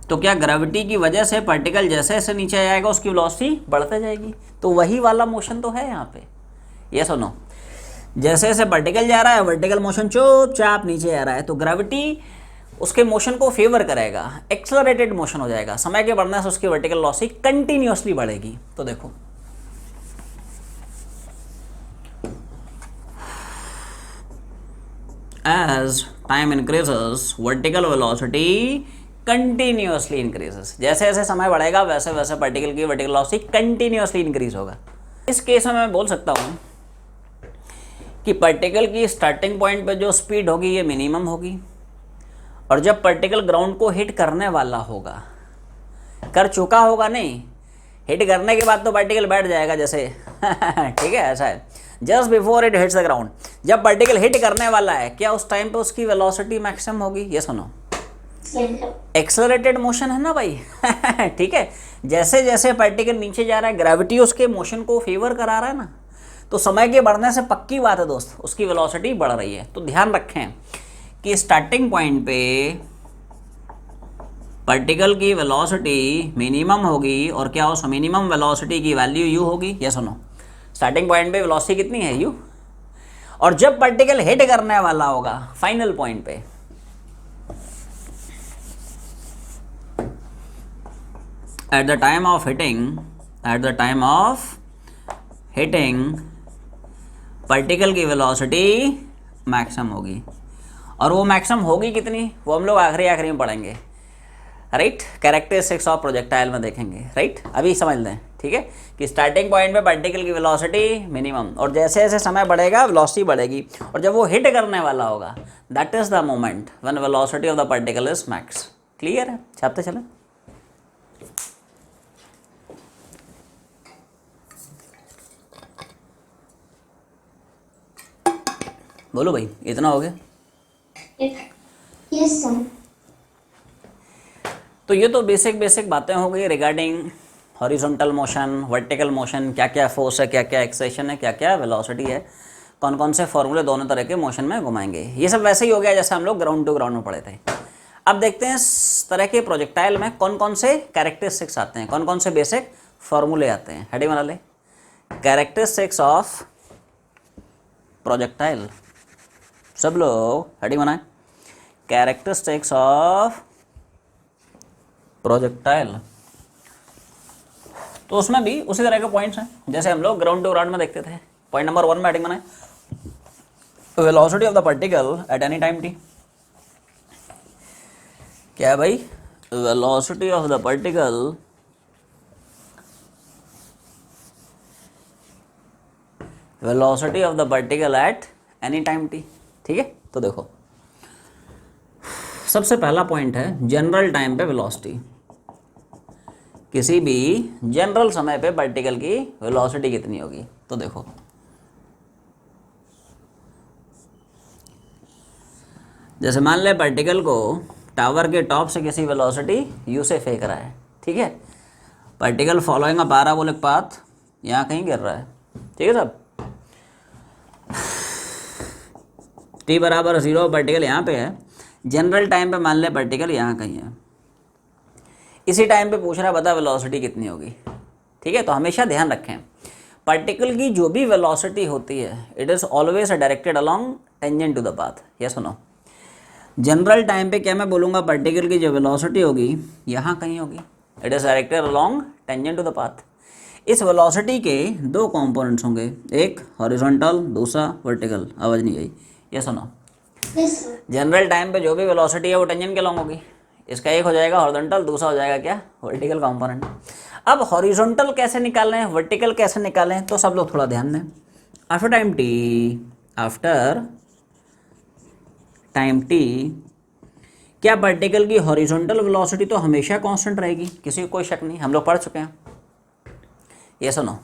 तो क्या ग्रेविटी की वजह से पार्टिकल जैसे जैसे नीचे जाएगा उसकी वेलोसिटी बढ़ते जाएगी? तो वही वाला मोशन तो है यहाँ पे। ये सुनो, जैसे जैसे पार्टिकल जा रहा है वर्टिकल मोशन चुपचाप नीचे जा रहा है, तो ग्रेविटी उसके मोशन को फेवर करेगा, एक्सेलरेटेड मोशन हो जाएगा। समय के बढ़ने से उसकी वर्टिकल वेलोसिटी कंटिन्यूअसली बढ़ेगी। तो देखो, as time increases vertical velocity continuously increases। जैसे जैसे समय बढ़ेगा वैसे वैसे पार्टिकल की वर्टिकल वेलोसिटी कंटिन्यूअसली इंक्रीज होगा। इस केस में मैं बोल सकता हूँ कि पार्टिकल की स्टार्टिंग पॉइंट पे जो स्पीड होगी ये मिनिमम होगी, और जब पार्टिकल ग्राउंड को हिट करने वाला होगा, कर चुका होगा नहीं, हिट करने के बाद तो पार्टिकल बैठ जाएगा जैसे ठीक है, ऐसा है। Just before it hits the ground, जब पार्टिकल हिट करने वाला है, क्या उस टाइम पे उसकी वेलोसिटी मैक्सिमम होगी? ये सुनो, एक्सेलरेटेड मोशन है ना भाई ठीक है, जैसे जैसे पार्टिकल नीचे जा रहा है, ग्रेविटी उसके मोशन को फेवर करा रहा है ना, तो समय के बढ़ने से पक्की बात है दोस्त, उसकी वेलोसिटी बढ़ रही है। तो ध्यान रखें कि स्टार्टिंग पॉइंट पे पार्टिकल की वेलोसिटी मिनिमम होगी, और क्या उस मिनिमम वेलोसिटी की वैल्यू यू होगी? ये सुनो, स्टार्टिंग पॉइंट पे वेलोसिटी कितनी है? यू। और जब पार्टिकल हिट करने वाला होगा फाइनल पॉइंट पे, at the time of hitting particle की वेलोसिटी मैक्सिमम होगी, और वो मैक्सिमम होगी कितनी, वो हम लोग आखिरी में पढ़ेंगे, राइट। कैरेक्टरिस्टिक्स ऑफ प्रोजेक्टाइल में देखेंगे, राइट। अभी समझ लें, ठीक है, कि स्टार्टिंग पॉइंट पे पार्टिकल की वेलोसिटी मिनिमम, और जैसे जैसे समय बढ़ेगा वेलोसिटी बढ़ेगी, और जब वो हिट करने वाला होगा, that is the moment when velocity of the particle is max. Clear है? छापते चलें। बोलो भाई, इतना हो गया? Yes sir. तो ये तो बेसिक बातें हो गई regarding horizontal motion, vertical motion, क्या क्या फोर्स है, क्या क्या एक्सेशन है, क्या क्या वेलोसिटी है, कौन कौन से फॉर्मूले दोनों तरह के मोशन में घुमाएंगे। ये सब वैसे ही हो गया जैसे हम लोग ग्राउंड टू ग्राउंड में पढ़े थे। अब देखते हैं इस तरह के प्रोजेक्टाइल में कौन कौन से कैरेक्टरिस्टिक्स आते हैं, कौन कौन से बेसिक फॉर्मूले आते हैं। हेडिंग बना ले, कैरेक्टरिस्टिक्स ऑफ प्रोजेक्टाइल। सब लोग हेडिंग बनाए, कैरेक्टरिस्टिक्स ऑफ प्रोजेक्टाइल। तो उसमें भी उसी तरह के पॉइंट्स हैं जैसे हम लोग ग्राउंड टू ग्राउंड में देखते थे। पॉइंट नंबर 1 में हेडिंग बनाए, velocity of the particle at any time T. क्या है भाई? Velocity of the particle at any time T. ठीक है, तो देखो सबसे पहला पॉइंट है जनरल टाइम पे वेलोसिटी। किसी भी जनरल समय पे पार्टिकल की वेलोसिटी कितनी होगी? तो देखो जैसे मान ले पार्टिकल को टावर के टॉप से किसी वेलोसिटी u से फेंक रहा है, ठीक है। Particle following a parabolic path यहाँ कहीं गिर रहा है, ठीक है साहब। t बराबर 0 पार्टिकल यहाँ पे है, जनरल टाइम पे मान ले पार्टिकल यहाँ कहीं है। इसी टाइम पे पूछ रहा है बता वेलोसिटी कितनी होगी, ठीक है। तो हमेशा ध्यान रखें पार्टिकल की जो भी वेलोसिटी होती है it is always directed along tangent to the path. ये सुनो, जनरल टाइम पे क्या मैं बोलूँगा, पार्टिकल की जो वेलोसिटी होगी यहाँ कहीं होगी, it is directed along tangent to the path. इस वेलोसिटी के दो कंपोनेंट्स होंगे, एक हॉरिजॉन्टल, दूसरा वर्टिकल। आवाज़ नहीं आई? ये सुनो, जनरल टाइम पे जो भी वेलोसिटी है वो टेंजेंट के लॉन्ग होगी। इसका एक हो जाएगा हॉरिजॉन्टल, दूसरा हो जाएगा क्या, वर्टिकल कंपोनेंट। अब हॉरिजॉन्टल कैसे निकालें, वर्टिकल कैसे निकालें, तो सब लोग थोड़ा ध्यान दें। आफ्टर टाइम टी क्या पार्टिकल की हॉरिजॉन्टल वेलोसिटी तो हमेशा कांस्टेंट रहेगी, किसी को कोई शक नहीं, हम लोग पढ़ चुके हैं। ये सुनो,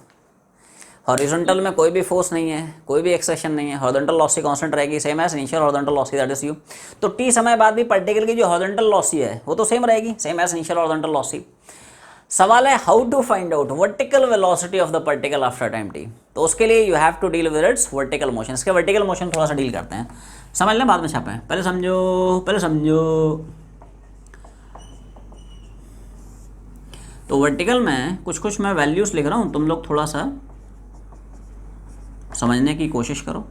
हॉरिजॉन्टल में कोई भी फोर्स नहीं है, कोई भी एक्सेशन नहीं है, हॉरिजॉन्टल लॉसी कांस्टेंट रहेगी, same as initial horizontal velocity that is u. तो टी समय बाद भी पार्टिकल की जो हॉरिजॉन्टल लॉसी है वो तो सेम रहेगी, same as initial horizontal velocity. सवाल है how to find out vertical velocity of the particle after time t. तो उसके लिए you have to deal with its vertical motion. इसके वर्टिकल मोशन थोड़ा सा डील करते हैं, समझ लें बाद में छापें, पहले समझो। तो वर्टिकल में कुछ मैं वैल्यूज लिख रहा हूँ, तुम लोग थोड़ा सा समझने की कोशिश करो।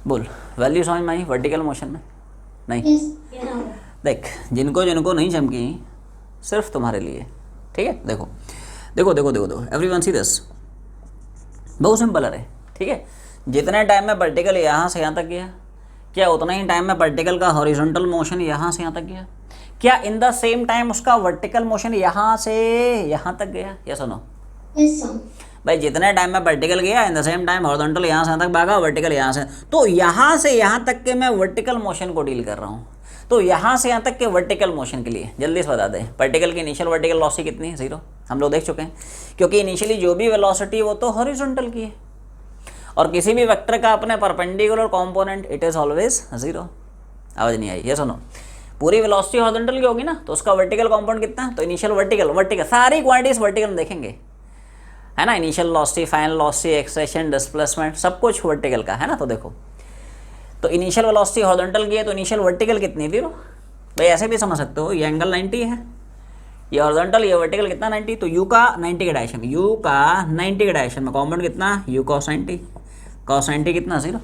बोल, वैल्यू समझ में आई वर्टिकल मोशन में? नहीं? देख, जिनको नहीं चमकी सिर्फ तुम्हारे लिए, ठीक है। देखो एवरीवन सी दिस, बहुत सिंपल है, ठीक है। जितने टाइम में पार्टिकल यहाँ से यहाँ तक गया, क्या उतना ही टाइम में पार्टिकल का हॉरिजॉन्टल मोशन यहाँ से यहाँ तक गया? क्या इन द सेम टाइम उसका वर्टिकल मोशन यहाँ से यहाँ तक गया? यस और नो? Yes sir. भाई जितने टाइम में वर्टिकल गया in the same time horizontal यहाँ से यहाँ तक भागा, वर्टिकल यहाँ से, तो यहाँ से यहाँ तक के मैं वर्टिकल मोशन को डील कर रहा हूँ। तो यहाँ से यहाँ तक के वर्टिकल मोशन के लिए जल्दी से बता दें, पार्टिकल की इनिशियल वर्टिकल वेलोसिटी कितनी है? 0। हम लोग देख चुके हैं, क्योंकि इनिशियली जो भी वेलोसिटी वो तो हॉरिजॉन्टल की है, और किसी भी वेक्टर का अपने perpendicular component it is always 0। आवाज नहीं आई? ये सुनो, पूरी वेलोसिटी हॉरिजॉन्टल की होगी ना, तो उसका वर्टिकल कंपोनेंट कितना? तो इनिशियल वर्टिकल सारी क्वांटिटीज वर्टिकल में देखेंगे, है ना। Initial velocity, final velocity, acceleration, displacement, सब कुछ वर्टिकल का है ना। तो देखो, तो इनिशियल वेलोसिटी हॉरिजॉन्टल की है, तो इनिशियल वर्टिकल कितनी थी? भाई ऐसे भी समझ सकते हो, ये एंगल 90 है, ये हॉरिजॉन्टल, ये वर्टिकल कितना 90, तो u का 90 के डायरेक्शन, u का 90 के डायरेक्शन में कंपोनेंट कितना? u cos 90, cos 90 कितना? 0।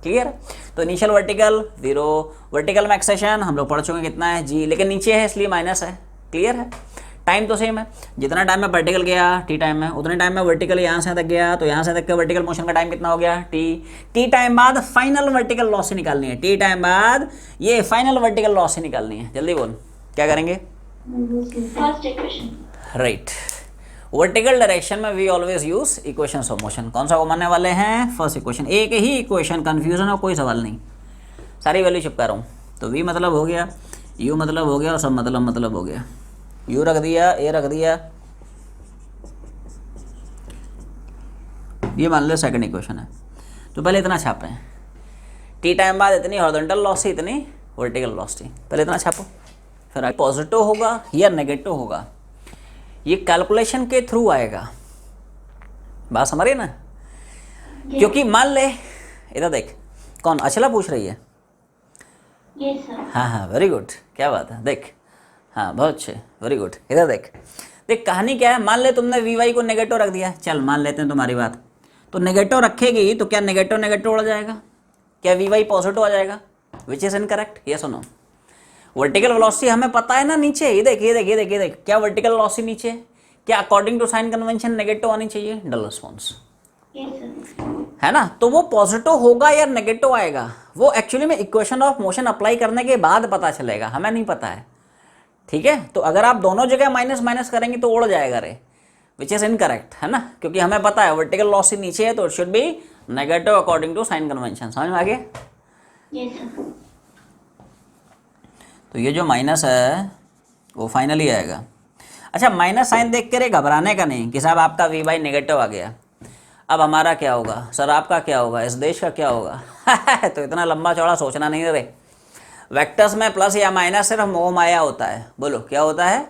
क्लियर? तो इनिशियल वर्टिकल 0, वर्टिकल में एक्सेशन हम लोग पढ़ चुके कितना है g, लेकिन नीचे है इसलिए माइनस है। क्लियर है? टाइम तो सेम है, जितना टाइम में वर्टिकल गया t टाइम में, उतने टाइम में वर्टिकल यहाँ से तक गया, तो यहाँ से तक का वर्टिकल मोशन का टाइम कितना हो गया? t टाइम बाद फाइनल वर्टिकल लॉस निकालनी है, t टाइम बाद ये फाइनल वर्टिकल लॉस निकालनी है। जल्दी बोल, क्या करेंगे? First equation. Right, vertical direction में we always use equations of motion. कौन सा को मानने वाले हैं? फर्स्ट इक्वेशन, एक ही इक्वेशन, कंफ्यूजन और कोई सवाल नहीं, सारी वैल्यू चिपका रहा हूँ। तो वी मतलब हो गया, यू मतलब हो गया, और सब मतलब हो गया। यू रख दिया, ए रख दिया, ये मान लो सेकंड इक्वेशन है। तो पहले इतना छाप रहे हैं, टी टाइम बाद इतनी हॉरिजॉन्टल लॉस थी, इतनी वर्टिकल लॉस थी, पहले इतना छापो। फिर पॉजिटिव होगा या नेगेटिव होगा, ये कैलकुलेशन के थ्रू आएगा। बात समझ रही है ना? क्योंकि मान ले, इधर देख, कौन अचला पूछ रही है? Yes sir. हाँ, वेरी गुड, क्या बात है, देख, हाँ बहुत अच्छे, वेरी गुड। इधर देख, देख कहानी क्या है। मान ले तुमने वी वाई को नेगेटिव रख दिया, चल मान लेते हैं तुम्हारी बात, तो नेगेटिव रखेगी तो क्या नेगेटिव नेगेटिव उड़ जाएगा? क्या वी वाई पॉजिटिव आ जाएगा? Which is incorrect. ये सुनो, वर्टिकल वेलोसिटी हमें पता है ना नीचे, ये देख, क्या वर्टिकल वेलोसिटी नीचे, क्या according to sign convention negative आनी चाहिए? Dull response, yes sir. है ना। तो वो पॉजिटिव होगा या नेगेटिव आएगा, वो एक्चुअली में इक्वेशन ऑफ मोशन अप्लाई करने के बाद पता चलेगा, हमें नहीं पता है। ठीक है, तो अगर आप दोनों जगह माइनस माइनस करेंगे तो उड़ जाएगा रे, विच इज इनकरेक्ट, है ना, क्योंकि हमें पता है वर्टिकल वेलोसिटी नीचे है, तो it should be negative according to sign convention. समझ में आ गया? Yes sir. तो ये जो माइनस है वो फाइनली आएगा। अच्छा, माइनस साइन देख के रे घबराने का नहीं कि साहब आपका वी बाई नेगेटिव आ गया, अब हमारा क्या होगा, सर आपका क्या होगा, इस देश का क्या होगा तो इतना लंबा चौड़ा सोचना नहीं रे। वेक्टर्स में प्लस या माइनस सिर्फ मोह माया होता है। बोलो क्या होता है?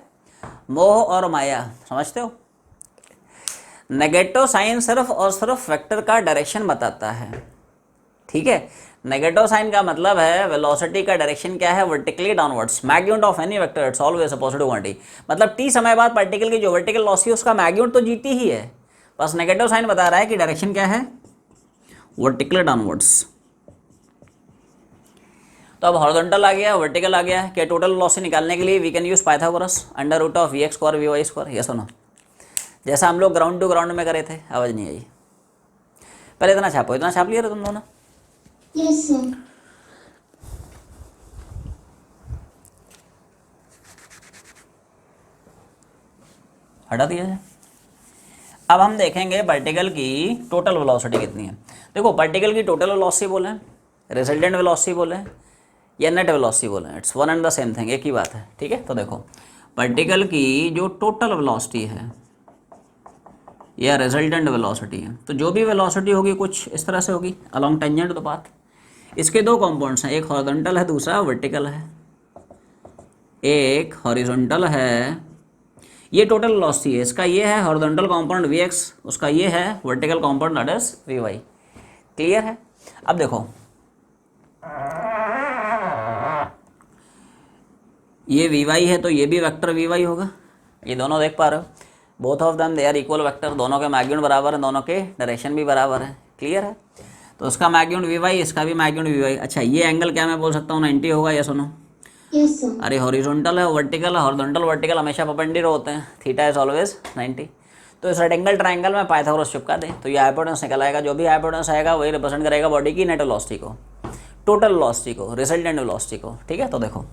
मोह और माया, समझते हो? नेगेटिव साइन सिर्फ और सिर्फ वेक्टर का डायरेक्शन बताता है। ठीक है, नेगेटिव साइन का मतलब है वेलोसिटी का डायरेक्शन क्या है? Vertically downwards. Magnitude of any vector it's always a positive quantity, मतलब टी समय बाद पार्टिकल की जो वर्टिकल वेलोसिटी उसका मैग्नीट्यूड तो जीती ही है, बस नेगेटिव साइन बता रहा है कि डायरेक्शन क्या है? Vertically downwards. तो अब हॉरिजॉन्टल आ गया, वर्टिकल आ गया, क्या टोटल वेलोसिटी निकालने के लिए we can use Pythagoras, under root of v x square v y square. ये सुनो, जैसा हम लोग ग्राउंड टू ग्राउंड में करे थे। आवाज नहीं आई? पहले इतना छापो, इतना छाप लिया तुम दोनों? Yes sir. हटा दिया है। अब हम देखेंगे पार्टिकल की टोटल वेलोसिटी कितनी है। देखो, पार्टिकल की टोटल वेलोसिटी बोले, रिजल्टेंट वेलोसिटी बोले या नेट वेलोसिटी बोले, it's one and the same thing, एक ही बात है। ठीक है, तो देखो पार्टिकल की जो टोटल वेलोसिटी है या रिजल्टेंट वेलोसिटी है, तो जो भी वेलोसिटी होगी कुछ इस तरह से होगी, अलोंग टेंजेंट द पाथ। इसके दो कंपाउंड्स हैं, एक हॉरिजॉन्टल है, दूसरा वर्टिकल है। एक हॉरिजॉन्टल है, ये टोटल वेलोसिटी है, इसका ये है हॉरिजॉन्टल कंपाउंड वी एक्स, उसका ये है vertical component that is v y. Clear है? अब देखो, ये वी वाई है तो ये भी वेक्टर वी वाई होगा। ये दोनों देख पा रहे हो, both of them they are equal vector, दोनों के मैग्नीट्यूड बराबर है, दोनों के डायरेक्शन भी बराबर है। क्लियर है? तो उसका मैग्नीट्यूड वी वाई, इसका भी मैग्नीट्यूड वी वाई। अच्छा, ये एंगल क्या मैं बोल सकता हूँ? 90 होगा। या सुनो, यस सर। अरे हॉरिजॉन्टल है, वर्टिकल है, हॉरिजॉन्टल वर्टिकल हमेशा परपेंडिकुलर होते हैं, थीटा इज ऑलवेज 90। तो इस रेक्टेंगल ट्रायंगल में पाइथागोरस चिपका दे, तो ये हाइपोटेनस निकल आएगा। जो भी हाइपोटेनस आएगा वही रिप्रेजेंट करेगा बॉडी की नेट वेलोसिटी को, टोटल वेलोसिटी को, रिजल्टेंट वेलोसिटी को। ठीक है, तो देखो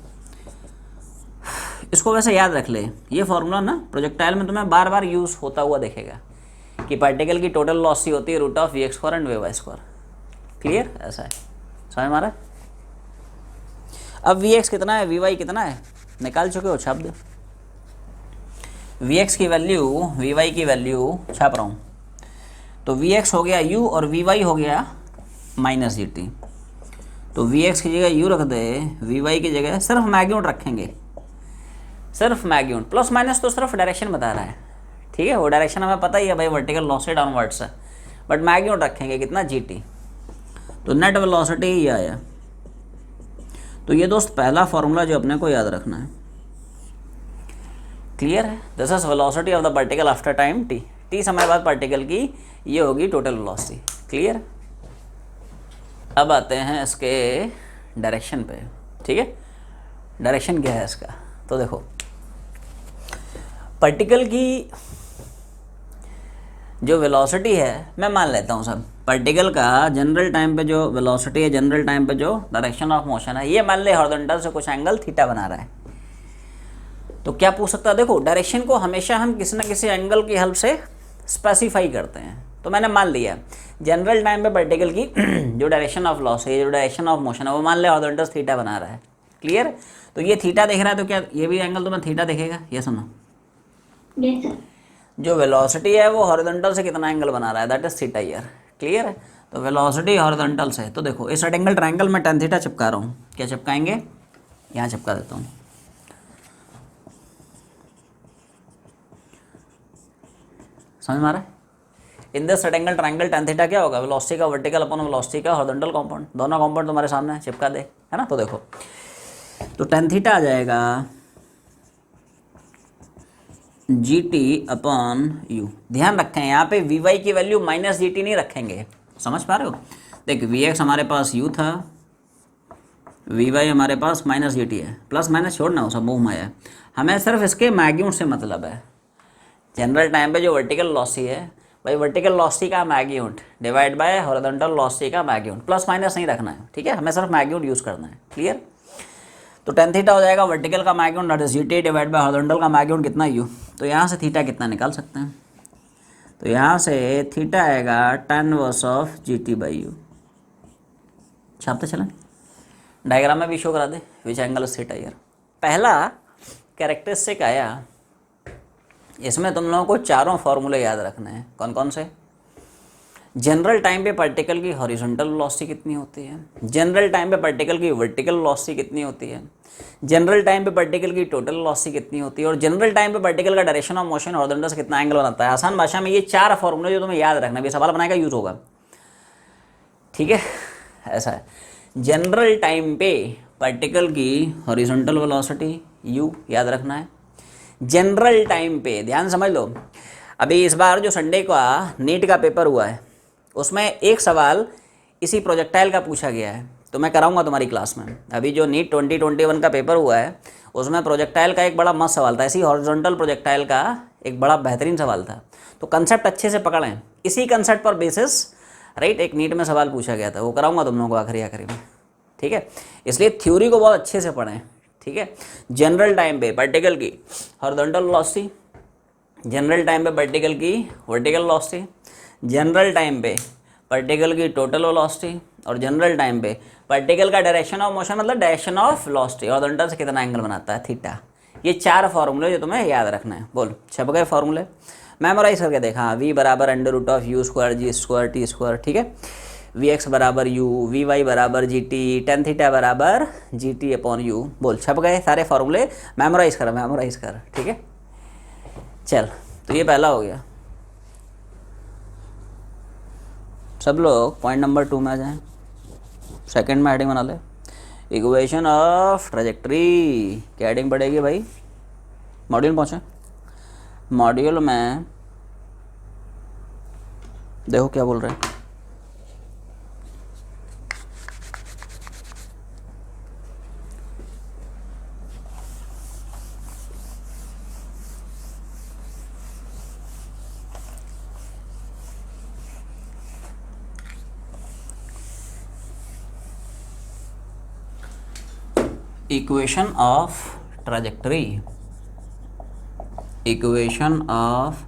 इसको वैसे याद रख ले, ये फॉर्मूला ना प्रोजेक्टाइल में तुम्हें बार बार यूज़ होता हुआ दिखेगा कि पार्टिकल की टोटल वेलोसिटी होती है root of v x square and v y square. Clear? ऐसा है, समझ मारा? अब वी एक्स कितना है, वी वाई कितना है, निकाल चुके हो शब्द। वी एक्स की वैल्यू, वी वाई की वैल्यू छाप रहा हूँ। तो वी एक्स हो गया यू और वी वाई हो गया माइनस जी टी। तो वी एक्स की जगह यू रख दे, वी वाई की जगह सिर्फ मैग्नीट्यूड रखेंगे, सिर्फ मैग्नीट्यूड। प्लस माइनस तो सिर्फ डायरेक्शन बता रहा है, ठीक है, वो डायरेक्शन हमें पता ही है भाई, वर्टिकल वेलोसिटी डाउनवर्ड्स है, बट मैग्नीट्यूड रखेंगे कितना, जी टी। तो नेट वेलोसिटी ये आया। तो ये दोस्त पहला फॉर्मूला जो अपने को याद रखना है। क्लियर है? This is velocity of the particle after time T. T समय बाद पार्टिकल की ये होगी टोटल वेलोसिटी। क्लियर? अब आते हैं इसके डायरेक्शन पे, ठीक है। डायरेक्शन क्या है इसका, तो देखो पार्टिकल की जो वेलोसिटी है, मैं मान लेता हूँ सब, पार्टिकल का जनरल टाइम पे जो वेलोसिटी है, जनरल टाइम पे जो डायरेक्शन ऑफ मोशन है, ये मान ले हॉरिजॉन्टल से कुछ एंगल थीटा बना रहा है। तो क्या पूछ सकता है, देखो डायरेक्शन को हमेशा हम किसी न किसी एंगल की हेल्प से स्पेसिफाई करते हैं। तो मैंने मान लिया जनरल टाइम पे पार्टिकल की जो डायरेक्शन ऑफ लॉस है, जो डायरेक्शन ऑफ मोशन है, वो मान ले हॉरिजॉन्टल थीटा बना रहा है। क्लियर? तो ये थीटा दिख रहा है, तो क्या ये भी एंगल तुम्हें थीटा दिखेगा? ये सुनो, Yes, sir. जो वेलोसिटी है वो हॉरिजॉन्टल से कितना एंगल बना रहा है, that is theta year. Clear है? तो वेलोसिटी हॉरिजॉन्टल से, तो देखो इस रेक्टेंगल ट्रायंगल में tan थीटा चिपका रहा हूँ। क्या चिपकाएंगे? यहाँ चिपका देता हूँ। समझ में आ रहा है? In this rectangle triangle tan theta क्या होगा, वेलोसिटी का वर्टिकल अपॉन वेलोसिटी का हॉरिजॉन्टल कंपाउंड, दोनों कंपाउंड तुम्हारे सामने है, चिपका दे, है ना। तो देखो, तो tan थीटा आ जाएगा जी टी अपॉन यू। ध्यान रखें यहाँ पे वी वाई की वैल्यू माइनस जी टी नहीं रखेंगे, समझ पा रहे हो? देख वी एक्स हमारे पास यू था, वी वाई हमारे पास माइनस जी टी है, प्लस माइनस छोड़ना हो, सब मुँह माया है, हमें सिर्फ इसके मैग्नीट्यूड से मतलब है। जनरल टाइम पे जो वर्टिकल वेलोसिटी है भाई, वर्टिकल वेलोसिटी का magnitude divide by horizontal velocity का मैग्नीट्यूड, प्लस माइनस नहीं रखना है, ठीक है, हमें सिर्फ मैग्नीट्यूड यूज़ करना है। क्लियर? तो tan थीटा हो जाएगा वर्टिकल का magnitude that is G T divide by horizontal का मैग्नीट्यूड कितना यू। तो यहाँ से थीटा कितना निकाल सकते हैं, तो यहाँ से थीटा आएगा tan inverse of g t by u. छापते चलें, डायग्राम में भी शो करा दे which angle is theta here. पहला कैरेक्टरिस्टिक आया, इसमें तुम लोगों को चारों फॉर्मूले याद रखने हैं। कौन कौन से? जनरल टाइम पे पार्टिकल की हॉरिजॉन्टल वेलोसिटी कितनी होती है, जनरल टाइम पे पार्टिकल की वर्टिकल वेलोसिटी कितनी होती है, जनरल टाइम पे पार्टिकल की टोटल वेलोसिटी कितनी होती है, और जनरल टाइम पे पार्टिकल का डायरेक्शन ऑफ मोशन हॉरिजॉन्टल से कितना एंगल बनाता है। आसान भाषा में ये चार फॉर्मूले जो तुम्हें याद रखना है, सवाल बनाएगा यूज होगा, ठीक है। ऐसा है, जनरल टाइम पे पार्टिकल की हॉरिजॉन्टल वेलोसिटी यू याद रखना है। जनरल टाइम पे ध्यान समझ लो, अभी इस बार जो संडे का नीट का पेपर हुआ है उसमें एक सवाल इसी प्रोजेक्टाइल का पूछा गया है, तो मैं कराऊंगा तुम्हारी क्लास में। अभी जो नीट 2021 का पेपर हुआ है उसमें प्रोजेक्टाइल का एक बड़ा मस्त सवाल था, इसी हॉरिजॉन्टल प्रोजेक्टाइल का एक बड़ा बेहतरीन सवाल था। तो कंसेप्ट अच्छे से पकड़ें, इसी कंसेप्ट पर बेसिस राइट एक नीट में सवाल पूछा गया था, वो कराऊंगा तुम लोगों को आखिरी में, ठीक है। इसलिए थ्योरी को बहुत अच्छे से पढ़ें, ठीक है। जनरल टाइम पे पार्टिकल की हॉरिजॉन्टल वेलोसिटी, जनरल टाइम पे पार्टिकल की वर्टिकल वेलोसिटी, जनरल टाइम पे पार्टिकल की टोटल वेलोसिटी, और जनरल टाइम पे पार्टिकल का डायरेक्शन ऑफ मोशन मतलब डायरेक्शन ऑफ वेलोसिटी हॉरिजॉन्टल से कितना एंगल बनाता है, थीटा। ये चार फॉर्मूले जो तुम्हें याद रखना है। बोल, छप गए फॉर्मूले? मेमोराइज करके देखा, वी बराबर under root of u square g square t square, ठीक है। वी एक्स बराबर यू, वी वाई बराबर जी टी, tan थीटा बराबर जी टी अपॉन यू। बोल, छप गए सारे फॉर्मूले? मेमोराइज कर, ठीक है। चल, तो ये पहला हो गया। सब लोग पॉइंट नंबर 2 में आ जाएं, सेकंड में हेडिंग बना ले, इक्वेशन ऑफ ट्रेजेक्ट्री। क्या हेडिंग पड़ेगी भाई? मॉड्यूल पहुँचे, मॉड्यूल में देखो क्या बोल रहे हैं। Equation of trajectory equation of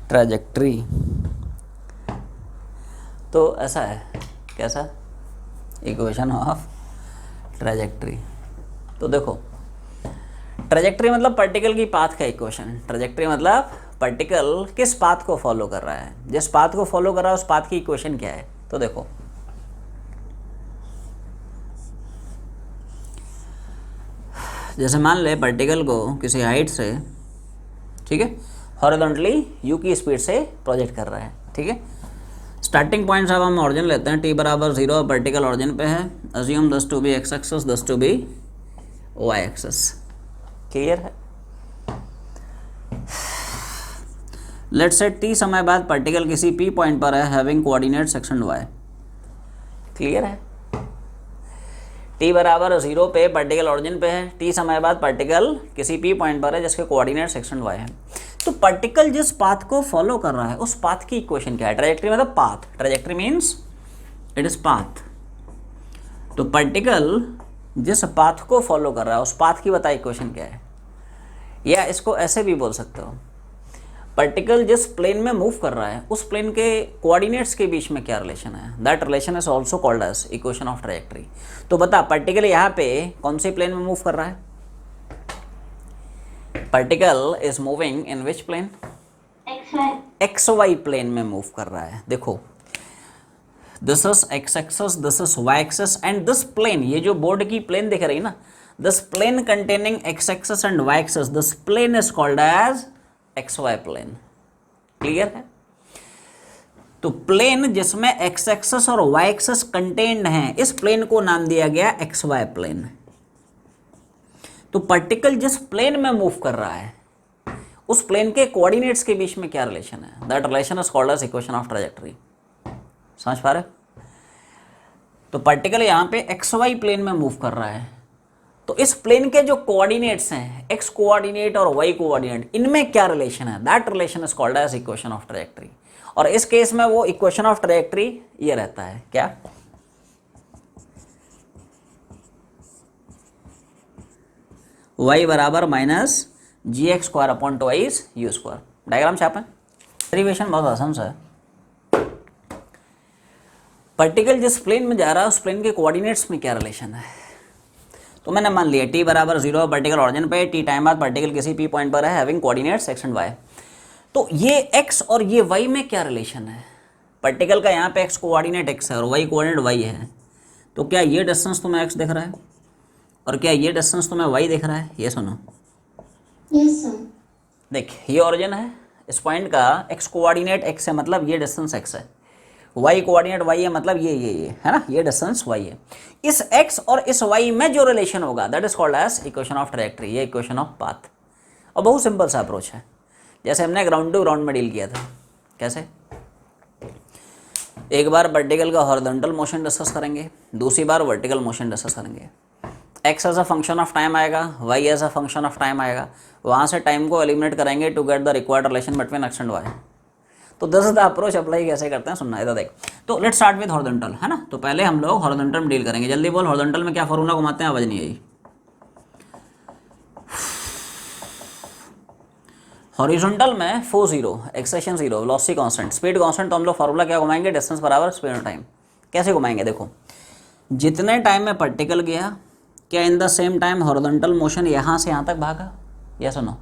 trajectory. तो ऐसा है, कैसा, इक्वेशन ऑफ ट्रैजेक्टरी। तो देखो ट्रैजेक्टरी मतलब पार्टिकल की पाथ का इक्वेशन, ट्रैजेक्टरी मतलब पार्टिकल किस पाथ को फॉलो कर रहा है, जिस पाथ को फॉलो कर रहा है उस पाथ की इक्वेशन क्या है। तो देखो जैसे मान ले पार्टिकल को किसी हाइट से, ठीक है, हॉरिजॉन्टली u की स्पीड से प्रोजेक्ट कर रहा है, ठीक है। स्टार्टिंग पॉइंट साहब हम ऑरिजिन लेते हैं, t बराबर 0, पार्टिकल ऑरिजिन पे है, assume this to be x axis, this to be y axis. Clear है। लेट्स से t समय बाद पार्टिकल किसी p पॉइंट पर है having coordinate section y। Clear है। t बराबर 0 पे पार्टिकल ऑरिजिन पे है, t समय बाद पार्टिकल किसी p पॉइंट पर है जिसके कोऑर्डिनेट सेक्शन y है। तो पार्टिकल जिस पाथ को फॉलो कर रहा है उस पाथ की इक्वेशन क्या है। ट्रैजेक्टरी मतलब path, trajectory means it is path. तो पार्टिकल जिस पाथ को फॉलो कर रहा है उस पाथ की बताइए इक्वेशन क्या है। या इसको ऐसे भी बोल सकते हो, पार्टिकल जिस प्लेन में मूव कर रहा है उस प्लेन के कोऑर्डिनेट्स के बीच में क्या रिलेशन है, that relation is also called as equation of trajectory. तो बता पार्टिकल यहाँ पे कौन से प्लेन में मूव कर रहा है। Particle is moving in which plane, x y plane में मूव कर रहा है। देखो this is x axis, this is y axis and this plane, ये जो बोर्ड की प्लेन दिख रही है ना, this plane containing x axis and y axis, this plane is called as x y plane. Clear है। तो प्लेन जिसमें एक्स एक्सिस और वाई एक्सिस कंटेन्ड हैं, इस प्लेन को नाम दिया गया एक्स वाई प्लेन। तो पार्टिकल जिस प्लेन में मूव कर रहा है उस प्लेन के कोऑर्डिनेट्स के बीच में क्या रिलेशन है, that relation is called as equation of trajectory. समझ पा रहे। तो पार्टिकल यहाँ पे एक्स वाई प्लेन में मूव कर रहा है, तो इस प्लेन के जो कोऑर्डिनेट्स हैं, एक्स कोऑर्डिनेट और वाई कोऑर्डिनेट, इनमें क्या रिलेशन है, that relation is called as equation of trajectory. और इस केस में वो इक्वेशन ऑफ ट्रैजेक्टरी ये रहता है क्या, y बराबर minus g x square upon twice u square. Diagram छापें। डेरिवेशन बहुत आसान सा है। पार्टिकल जिस प्लेन में जा रहा है उस प्लेन के कोऑर्डिनेट्स में क्या रिलेशन है। तो मैंने मान लिया t बराबर 0, पार्टिकल ऑरिजिन पे, t टाइम बाद पार्टिकल किसी p पॉइंट पर है हैविंग कोऑर्डिनेट सेक्शन y। तो ये x और ये y में क्या रिलेशन है। पार्टिकल का यहाँ पे x कोऑर्डिनेट x है और y कोऑर्डिनेट y है। तो क्या ये डिस्टेंस तुम्हें x दिख रहा है और क्या ये डिस्टेंस तुम्हें y दिख रहा है। ये सुनो, यस सर। देख ये ऑरिजिन है, इस पॉइंट का x कोऑर्डिनेट x है मतलब ये डिस्टेंस x है, y कोऑर्डिनेट y है मतलब ये है ना, ये डिस्टेंस y है। इस x और इस y में जो रिलेशन होगा that is called as equation of trajectory, ये इक्वेशन ऑफ पाथ। और बहुत सिंपल सा अप्रोच है, जैसे हमने ग्राउंड टू ग्राउंड में डील किया था। कैसे, एक बार वर्टिकल का हॉरिजॉन्टल मोशन डिस्कस करेंगे, दूसरी बार वर्टिकल मोशन डिस्कस करेंगे। x as a function of time आएगा, y as a function of time आएगा, वहाँ से टाइम को एलिमिनेट करेंगे to get the required relation between x and y। तो this is the approach. Apply कैसे करते हैं सुनना, इधर देख। तो लेट्स स्टार्ट विद हॉरिजॉन्टल, है ना। तो पहले हम लोग हॉरिजॉन्टल में डील करेंगे। जल्दी बोल, हॉरिजॉन्टल में क्या फॉर्मूला घुमाते हैं, आवाज नहीं आई। हॉरिजॉन्टल में force 0, acceleration 0, velocity constant, speed constant. तो हम लोग फार्मूला क्या घुमाएंगे, डिस्टेंस बराबर स्पीड ऑफ टाइम। कैसे घुमाएंगे, देखो जितने टाइम में पार्टिकल गया, क्या इन the same time horizontal motion यहाँ से यहाँ तक भागा। या सुनो,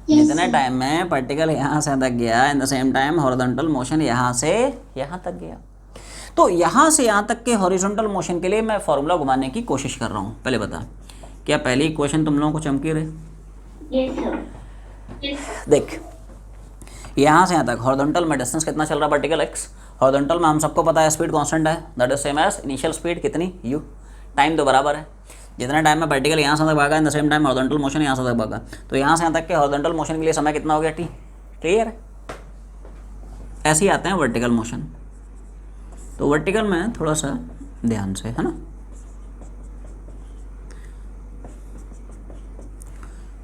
जितने टाइम में पार्टिकल यहाँ से तक गया, in the same time horizontal motion यहाँ से यहाँ तक गया। तो यहाँ से यहाँ तक के हॉरिजॉन्टल मोशन के लिए मैं फार्मूला घुमाने की कोशिश कर रहा हूँ। पहले बता, क्या पहली इक्वेशन तुम लोगों को चमकी रही। Yes sir. देख यहाँ से यहाँ तक हॉरिजॉन्टल में डिस्टेंस कितना चल रहा है, पार्टिकल x। हॉरिजॉन्टल में हम सबको पता है स्पीड कांस्टेंट है, that is same as initial speed कितनी u। टाइम तो बराबर है, जितना टाइम में पार्टिकल यहाँ से तक भागा, इन the same time horizontal motion यहाँ से तक भागा। तो यहाँ से यहाँ तक के हॉरिजॉन्टल मोशन के लिए समय कितना हो गया, t। क्लियर है। ऐसे ही आते हैं वर्टिकल मोशन। तो वर्टिकल में थोड़ा सा ध्यान से, है ना।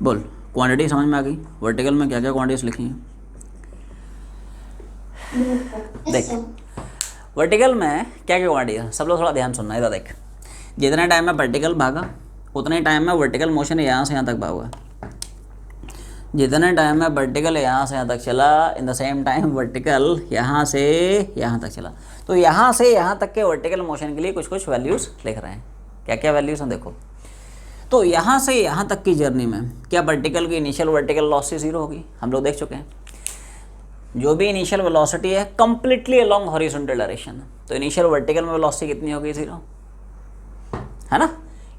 बोल, क्वांटिटी समझ में आ गई। वर्टिकल में क्या क्या क्वांटिटीज लिखी हैं, देख। वर्टिकल में क्या क्या क्वांटिटी है, सब लोग थोड़ा ध्यान सुनना। इधर देख, जितने टाइम में पार्टिकल भागा उतने टाइम में वर्टिकल मोशन यहाँ से यहाँ तक भागा। जितने टाइम में वर्टिकल यहाँ से यहाँ तक चला, इन द सेम टाइम वर्टिकल यहाँ से यहाँ तक चला। तो यहाँ से यहाँ तक के वर्टिकल मोशन के लिए कुछ कुछ वैल्यूज़ लिख रहे हैं। क्या क्या वैल्यूज़ हैं देखो। तो यहाँ से यहाँ तक की जर्नी में क्या वर्टिकल की इनिशियल वर्टिकल वेलोसिटी 0 होगी, हम लोग देख चुके हैं। जो भी इनिशियल वेलोसिटी है कंप्लीटली अलोंग हॉरिजॉन्टल डायरेक्शन, तो इनिशियल वर्टिकल में वेलोसिटी कितनी होगी, 0, है ना।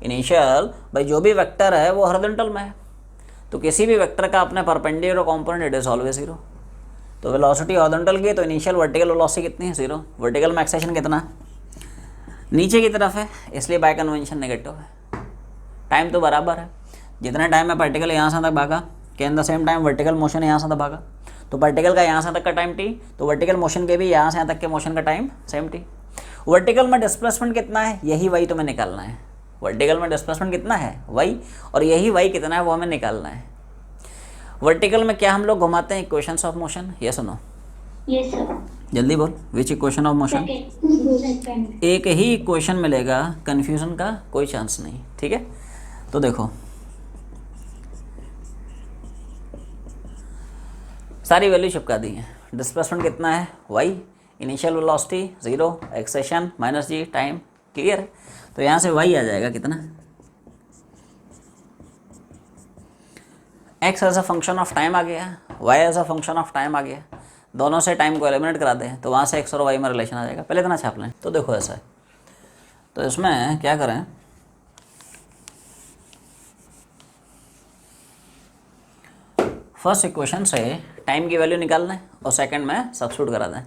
इनिशियल भाई जो भी वेक्टर है वो हॉरिजॉन्टल में है, तो किसी भी वेक्टर का अपने perpendicular component it is always 0। तो वेलोसिटी हॉरिजॉन्टल की है तो इनिशियल वर्टिकल वेलोसिटी कितनी है, 0। वर्टिकल में एक्सेशन कितना है, नीचे की तरफ है, इसलिए बाय कन्वेंशन नेगेटिव है। टाइम तो बराबर है, जितने टाइम में पार्टिकल यहाँ से तक भागा के इन the same time vertical motion यहाँ से तक भागा, तो पार्टिकल का यहाँ से तक का टाइम t, तो वर्टिकल मोशन के भी यहाँ से यहाँ तक के मोशन का टाइम सेम t। वर्टिकल में डिस्प्लेसमेंट कितना है, यही y तुम्हें निकालना है। वर्टिकल में डिस्प्लेसमेंट कितना है, y, और यही y कितना है वो हमें निकालना है। वर्टिकल में क्या हम लोग घुमाते हैं, इक्वेशंस ऑफ मोशन, ये सुनो। Yes, sir. जल्दी बोल, which equation of motion. Second. एक ही इक्वेशन मिलेगा, कन्फ्यूजन का कोई चांस नहीं, ठीक है। तो देखो सारी वैल्यू चिपका दी है। डिस्प्लेसमेंट कितना है, y, initial velocity 0, acceleration -g, time, clear है। तो यहाँ से y आ जाएगा कितना, x as a function of time आ गया, y as a function of time आ गया। दोनों से टाइम को एलिमिनेट करा दें तो वहाँ से x और y में रिलेशन आ जाएगा। पहले इतना छाप लें। तो देखो ऐसा है, तो इसमें क्या करें, फर्स्ट इक्वेशन से टाइम की वैल्यू निकाल लें और सेकंड में सब्स्टिट्यूट करा दें।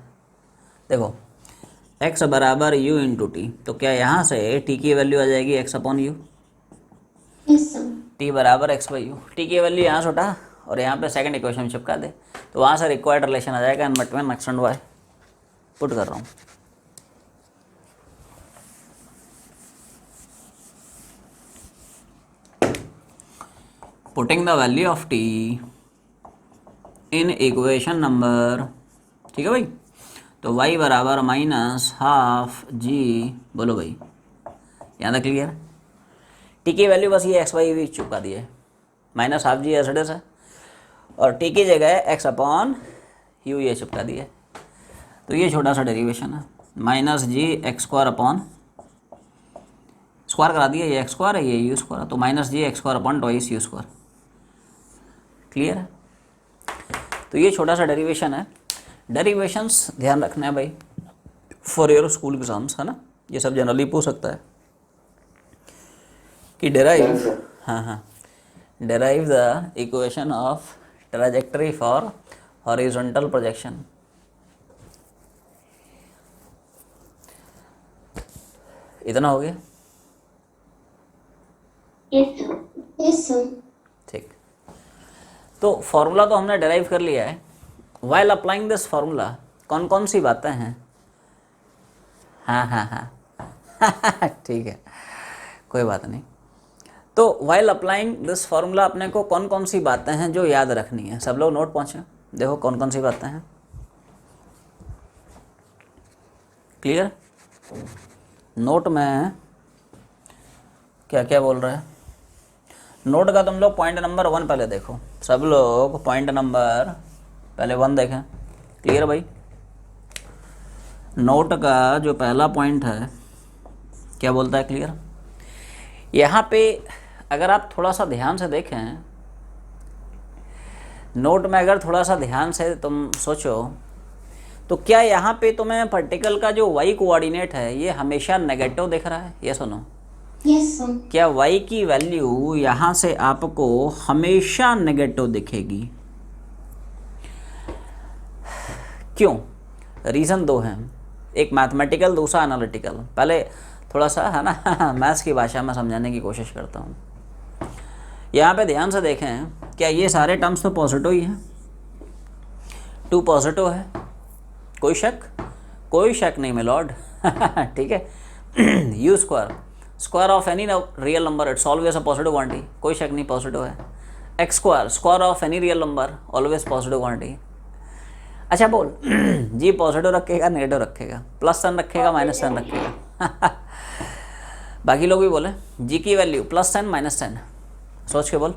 देखो x बराबर u इंटू टी, तो क्या यहाँ से t की वैल्यू आ जाएगी x upon u, Yes, sir. t बराबर x बाई यू। टी की वैल्यू यहाँ से उठा और यहाँ पे सेकंड इक्वेशन में चिपका दे, तो वहाँ से रिक्वायर्ड रिलेशन आ जाएगा in between x and y। Put कर रहा हूँ, putting the value of t in equation number, ठीक है भाई। तो y बराबर -12g, बोलो भाई यहाँ तक क्लियर। t की वैल्यू बस ये x बाई भी चुका दी है, -12g एज इट इज है, और t की जगह x अपॉन u ये चुका दी है। तो ये छोटा सा डेरिवेशन है, -g(x²) अपॉन स्क्वायर करा दिया, ये x² है ये u², तो -g(x² upon twice u²। Clear है। तो ये छोटा सा डेरिवेशन है। डेरिवेशंस ध्यान रखना है भाई फॉर योर स्कूल एग्जाम्स, है ना। ये सब जनरली पूछ सकता है कि derive the equation of trajectory for horizontal projection. इतना हो गया, Yes, sir. Yes, sir. ठीक। तो फॉर्मूला तो हमने डेराइव कर लिया है। वाइल अप्लाइंग दिस फार्मूला कौन कौन सी बातें हैं, हाँ ठीक है, कोई बात नहीं। तो वाइल अप्लाइंग दिस फार्मूला अपने को कौन कौन सी बातें हैं जो याद रखनी है। सब लोग नोट पहुँचे, देखो कौन कौन सी बातें हैं। क्लियर। नोट में क्या क्या बोल रहे हैं, नोट का तुम लोग पॉइंट नंबर 1 पहले देखो। सब लोग पॉइंट नंबर पहले 1 देखें। क्लियर भाई। नोट का जो पहला पॉइंट है क्या बोलता है, क्लियर। यहाँ पे अगर आप थोड़ा सा ध्यान से देखें, नोट में अगर थोड़ा सा ध्यान से तुम सोचो, तो क्या यहाँ पे तुम्हें पार्टिकल का जो y कोऑर्डिनेट है ये हमेशा नेगेटिव दिख रहा है, ये सुनो। Yes, sir. क्या y की वैल्यू यहाँ से आपको हमेशा नेगेटिव दिखेगी? क्यों? रीज़न दो हैं, एक मैथमेटिकल, दूसरा एनालिटिकल। पहले थोड़ा सा है ना मैथ्स की भाषा में समझाने की कोशिश करता हूँ। यहाँ पे ध्यान से देखें, क्या ये सारे टर्म्स तो पॉजिटिव ही हैं, 2 पॉजिटिव है, कोई शक? कोई शक नहीं मिलॉर्ड ठीक है। You square of any real number it's always a positive quantity, कोई शक नहीं पॉजिटिव है। x² square of any real number always positive quantity. अच्छा बोल g पॉजिटिव रखेगा नेगेटिव रखेगा, प्लस साइन रखेगा माइनस साइन रखेगा बाकी लोग भी बोले जी की वैल्यू +10 -10, सोच के बोल।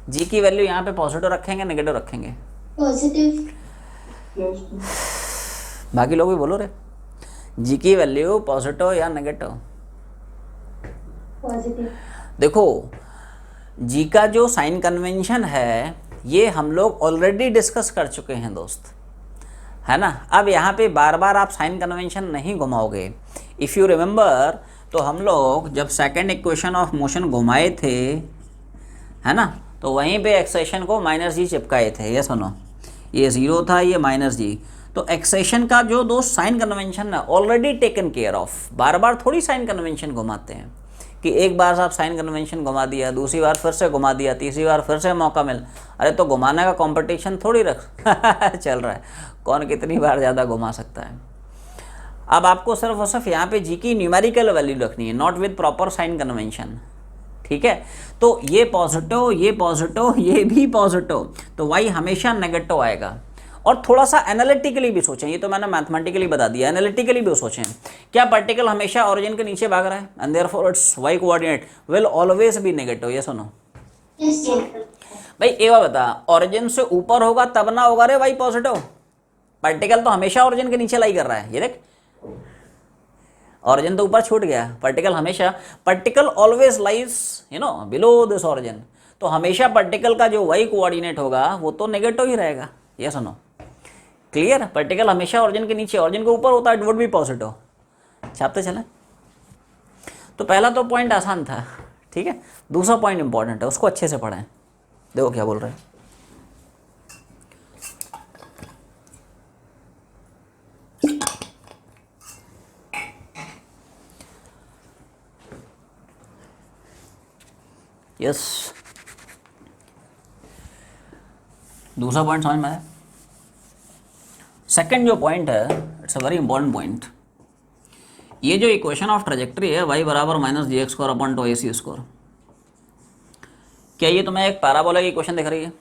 जी की वैल्यू यहाँ पे पॉजिटिव रखेंगे नेगेटिव रखेंगे? Positive. Yes. बाकी लोग भी बोलो रे, जी की वैल्यू पॉजिटिव या नेगेटिव? Positive. देखो जी का जो साइन कन्वेंशन है ये हम लोग ऑलरेडी डिस्कस कर चुके हैं दोस्त, है ना। अब यहाँ पे बार बार आप साइन कन्वेंशन नहीं घुमाओगे। इफ़ यू रिमेंबर तो हम लोग जब सेकंड इक्वेशन ऑफ मोशन घुमाए थे, है ना, तो वहीं पे एक्सेशन को -g चिपकाए थे। ये सुनो, ये 0 था, ये -g, तो एक्सेशन का जो दोस्त साइन कन्वेंशन है ऑलरेडी टेकन केयर ऑफ। बार बार थोड़ी साइन कन्वेंशन घुमाते हैं कि एक बार आप साइन कन्वेंशन घुमा दिया, दूसरी बार फिर से घुमा दिया, तीसरी बार फिर से मौका मिल, अरे तो घुमाने का कंपटीशन थोड़ी रख चल रहा है, कौन कितनी बार ज़्यादा घुमा सकता है। अब आपको सिर्फ और सिर्फ यहाँ पे जी की न्यूमेरिकल वैल्यू रखनी है, not with proper sign convention, ठीक है। तो ये पॉजिटिव, ये भी पॉजिटिव, तो वाई हमेशा नेगेटिव आएगा। और थोड़ा सा एनालिटिकली भी सोचें, ये तो मैंने मैथमेटिकली बता दिया, एनालिटिकली भी सोचें, क्या पार्टिकल हमेशा ओरिजिन के नीचे भाग रहा है, and therefore its y coordinate will always be negative? ये सुनो Yes, sir. भाई, एक बार बता, ओरिजिन से ऊपर होगा तब ना होगा रे वाई पॉजिटिव? पार्टिकल तो हमेशा ओरिजिन के नीचे लाई कर रहा है, ये देख, ओरिजिन तो ऊपर छूट गया, particle always lies below this origin, तो हमेशा पार्टिकल का जो वाई कोऑर्डिनेट होगा वो तो नेगेटिव ही रहेगा। ये सुनो, क्लियर? पार्टिकल हमेशा ओरिजिन के नीचे, ओरिजिन के ऊपर होता है, इट वुड बी पॉजिटिव। छापते चले। तो पहला तो पॉइंट आसान था, ठीक है। दूसरा पॉइंट इंपॉर्टेंट है, उसको अच्छे से पढ़ें। देखो क्या बोल रहे हैं, यस दूसरा पॉइंट समझ में आया। सेकंड जो पॉइंट है, it's a very important point. ये जो इक्वेशन ऑफ ट्रेजेक्ट्री है y बराबर -gx²/2ac², क्या ये तुम्हें एक पैराबोला की इक्वेशन दिख रही है?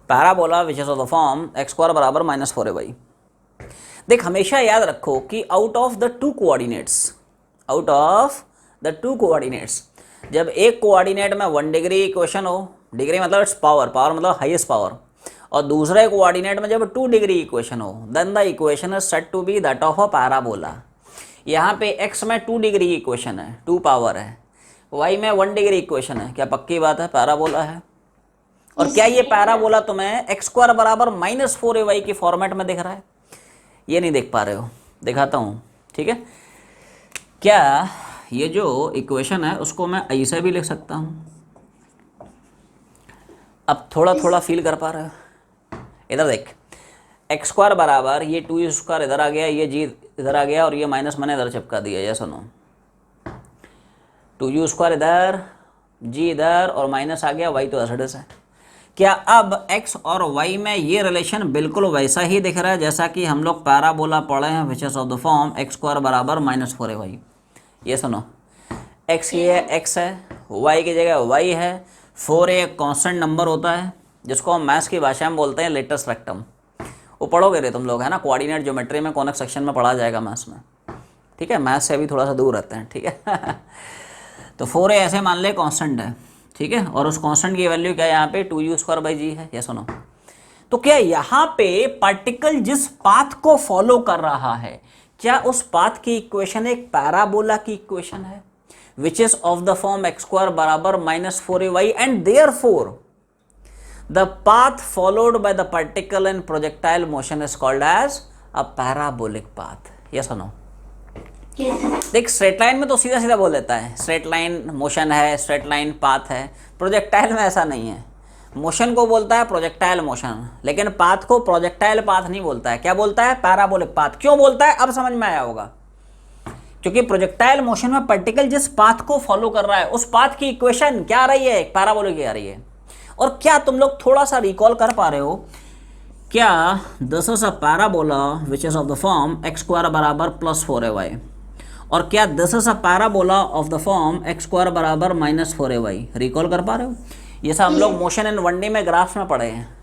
Parabola which is of the form x² बराबर -4ay। देख, हमेशा याद रखो कि out of the two coordinates, जब एक कोऑर्डिनेट में 1 डिग्री इक्वेशन हो, डिग्री मतलब इट्स पावर मतलब हाईएस्ट पावर, और दूसरे कोऑर्डिनेट में जब 2 डिग्री इक्वेशन हो, then the equation is said to be that of a parabola. यहाँ पे x में 2 डिग्री इक्वेशन है, 2 पावर है, y में 1 डिग्री इक्वेशन है, क्या पक्की बात है पैराबोला है? और क्या ये पैराबोला तुम्हें x² बराबर -4ay के फॉर्मेट में दिख रहा है? ये नहीं देख पा रहे हो, दिखाता हूँ, ठीक है। क्या ये जो इक्वेशन है उसको मैं ऐसे भी लिख सकता हूँ? अब थोड़ा थोड़ा फील कर पा रहे हो? इधर देख, x² बराबर ये 2u² इधर आ गया, ये g इधर आ गया, और ये माइनस मैंने इधर चिपका दिया। ये सुनो, 2u² इधर, g इधर, और माइनस आ गया, y तो एसिडिस है। क्या अब x और y में ये रिलेशन बिल्कुल वैसा ही दिख रहा है जैसा कि हम लोग पैराबोला पढ़े हैं, विच is of the form x² बराबर -4ay? ये सुनो, x ये x है, y की जगह y है, 4a एक कॉन्स्टेंट नंबर होता है जिसको हम मैथ्स की भाषा में बोलते हैं लेटस रेक्टम। वो पढ़ोगे रे तुम लोग, है ना, कोऑर्डिनेट ज्योमेट्री में कॉनिक सेक्शन में पढ़ा जाएगा मैथ्स में, ठीक है। मैथ्स से अभी थोड़ा सा दूर रहते हैं, ठीक है। तो 4a ऐसे मान ले कांस्टेंट है, ठीक है, और उस कांस्टेंट की वैल्यू क्या है यहाँ पे 2u²/g है। ये सुनो, तो क्या यहाँ पे पार्टिकल जिस पाथ को फॉलो कर रहा है, क्या उस पाथ की इक्वेशन एक पैराबोला की इक्वेशन है, विच is of the form x² बराबर -4ay, and therefore the path followed by the particle in projectile motion is called as a parabolic path? yes or no? देख, स्ट्रेट लाइन में तो सीधा सीधा बोल देता है, स्ट्रेट लाइन मोशन है, स्ट्रेट लाइन पाथ है। प्रोजेक्टाइल में ऐसा नहीं है, मोशन को बोलता है प्रोजेक्टाइल मोशन, लेकिन पाथ को प्रोजेक्टाइल पाथ नहीं बोलता है। क्या बोलता है? Parabolic path. क्यों बोलता है? अब समझ में आया होगा, क्योंकि प्रोजेक्टाइल मोशन में पार्टिकल जिस पाथ को फॉलो कर रहा है उस पाथ की इक्वेशन क्या आ रही है? पैराबोलिक आ रही है। और क्या तुम लोग थोड़ा सा रिकॉल कर पा रहे हो, क्या this is a parabola which is of the form x² बराबर +4ay, और क्या this is a parabola of the form x² बराबर -4ay? रिकॉल कर पा रहे हो? ये सब हम लोग मोशन इन 1D में ग्राफ्स में पढ़े हैं।